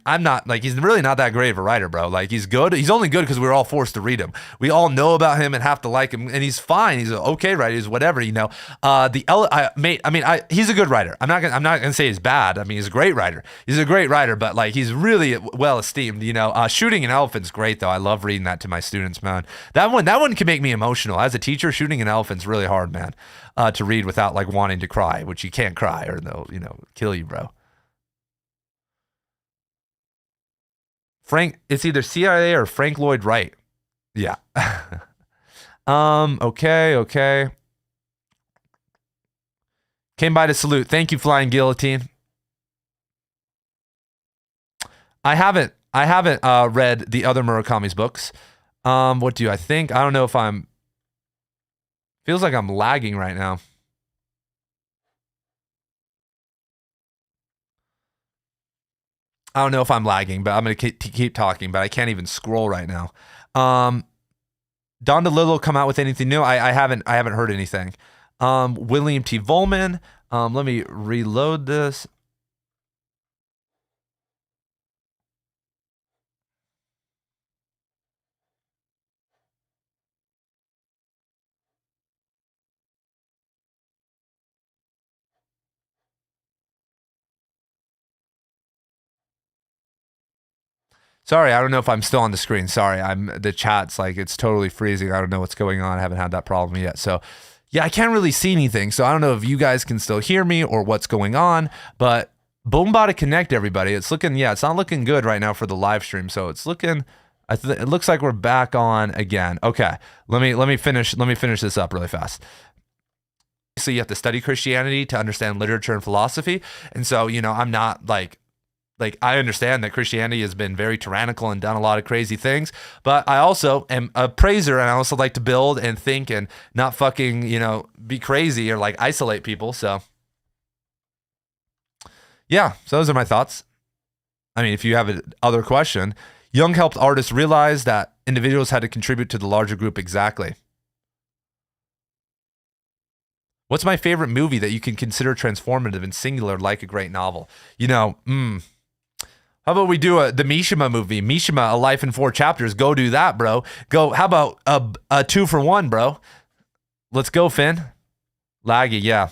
I'm not, he's really not that great of a writer, bro. He's good. He's only good because we were all forced to read him. We all know about him and have to like him, and he's fine. He's an okay writer. He's whatever, He's a good writer. I'm not gonna say he's bad. He's a great writer. He's a great writer, but he's really well esteemed, Shooting an Elephant's great though. I love reading that to my students, man. That one can make me emotional. As a teacher, Shooting an Elephant's really hard, man, to read without wanting to cry, which you can't cry or they'll, kill you, bro. Frank, it's either CIA or Frank Lloyd Wright. Yeah. Okay. Came by to salute. Thank you, Flying Guillotine. I haven't read the other Murakami's books. What do I think? I don't know if feels like I'm lagging right now. I don't know if I'm lagging, but I'm going to keep talking, but I can't even scroll right now. Don DeLillo come out with anything new? I haven't heard anything. William T. Volman. Let me reload this. Sorry, I don't know if I'm still on the screen. Sorry, the chat's it's totally freezing. I don't know what's going on. I haven't had that problem yet. So, yeah, I can't really see anything. So I don't know if you guys can still hear me or what's going on. But Boombot Connect, everybody. It's not looking good right now for the live stream. So it's looking. It looks like we're back on again. Okay, let me finish this up really fast. So you have to study Christianity to understand literature and philosophy, and so I'm not I understand that Christianity has been very tyrannical and done a lot of crazy things, but I also am a praiser, and I also like to build and think and not fucking, be crazy or isolate people. So yeah, so those are my thoughts. If you have another question, Jung helped artists realize that individuals had to contribute to the larger group. Exactly. What's my favorite movie that you can consider transformative and singular like a great novel? How about we do the Mishima movie? Mishima, A Life in 4 Chapters. Go do that, bro. Go. How about a 2-for-1, bro? Let's go, Finn. Laggy, yeah.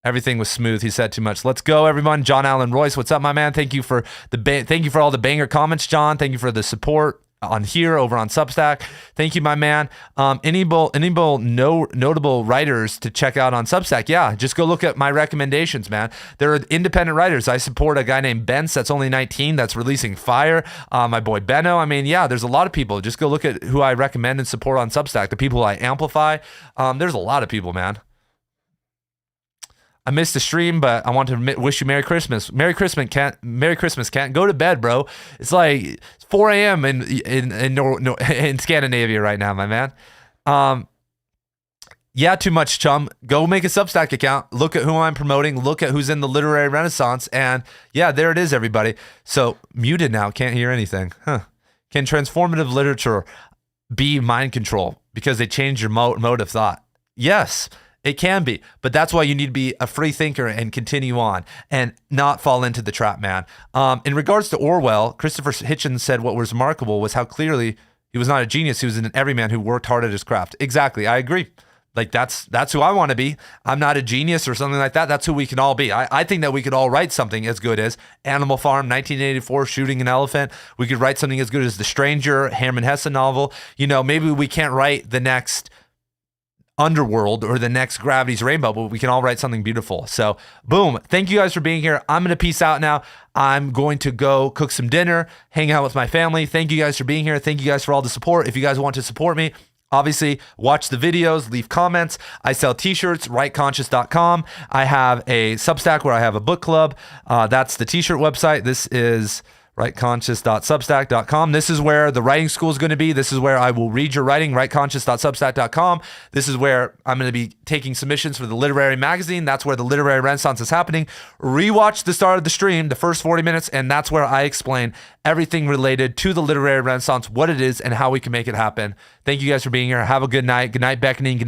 Everything was smooth. He said too much. Let's go, everyone. John Allen Royce, what's up, my man? Thank you for all the banger comments, John. Thank you for the support on here over on Substack. Thank you, my man. Any notable writers to check out on Substack? Yeah, just go look at my recommendations, man. There are independent writers. I support a guy named Benz that's only 19 that's releasing fire. My boy Benno. There's a lot of people. Just go look at who I recommend and support on Substack. The people I amplify. There's a lot of people, man. I missed the stream, but I want to wish you Merry Christmas. Merry Christmas, Can't go to bed, bro. It's 4 a.m. in Scandinavia right now, my man. Yeah, too much, chum. Go make a Substack account. Look at who I'm promoting. Look at who's in the literary renaissance. And yeah, there it is, everybody. So muted now. Can't hear anything. Can transformative literature be mind control because they change your mode of thought? Yes. It can be, but that's why you need to be a free thinker and continue on and not fall into the trap, man. In regards to Orwell, Christopher Hitchens said what was remarkable was how clearly he was not a genius. He was an everyman who worked hard at his craft. Exactly. I agree. Like that's who I want to be. I'm not a genius or something like that. That's who we can all be. I think that we could all write something as good as Animal Farm, 1984, Shooting an Elephant. We could write something as good as The Stranger, Hermann Hesse novel. You know, maybe we can't write the next Underworld or the next Gravity's Rainbow, but we can all write something beautiful. So boom, thank you guys for being here. I'm gonna peace out now. I'm going to go cook some dinner, hang out with my family. Thank you guys for being here. Thank you guys for all the support. If you guys want to support me, obviously watch the videos, leave comments. I sell t-shirts, rightconscious.com. I have a Substack where I have a book club. That's the t-shirt website. This is rightconscious.substack.com. This is where the writing school is going to be. This is where I will read your writing, rightconscious.substack.com. This is where I'm going to be taking submissions for the literary magazine. That's where the literary renaissance is happening. Rewatch the start of the stream, the first 40 minutes, and that's where I explain everything related to the literary renaissance, what it is, and how we can make it happen. Thank you guys for being here. Have a good night. Good night, Beckoning. Good night.